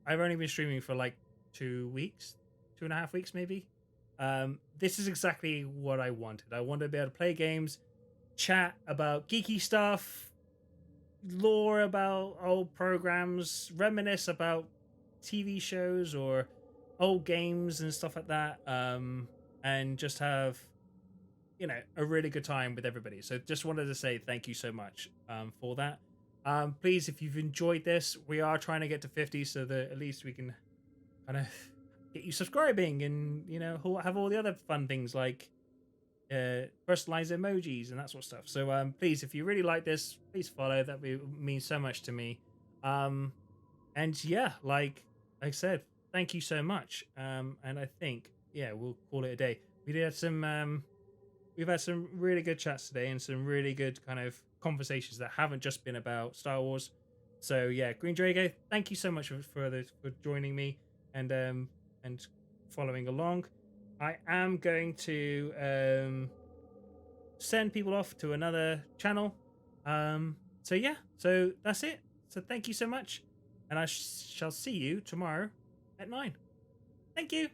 I've only been streaming for like 2 weeks, 2.5 weeks maybe. This is exactly what I wanted. I wanted to be able to play games, chat about geeky stuff, lore about old programs, reminisce about TV shows or old games and stuff like that, and just have a really good time with everybody. So just wanted to say thank you so much for that. Please, if you've enjoyed this, we are trying to get to 50 so that at least we can kind of get you subscribing and have all the other fun things like personalized emojis and that sort of stuff. So please, if you really like this, please follow. That would mean so much to me. And yeah, like I said, thank you so much. And I think we'll call it a day. We've had some really good chats today and some really good kind of conversations that haven't just been about Star Wars. So yeah, Green Drago, thank you so much for joining me and following along. I am going to send people off to another channel. So that's it. So thank you so much, and I shall see you tomorrow at 9. Thank you.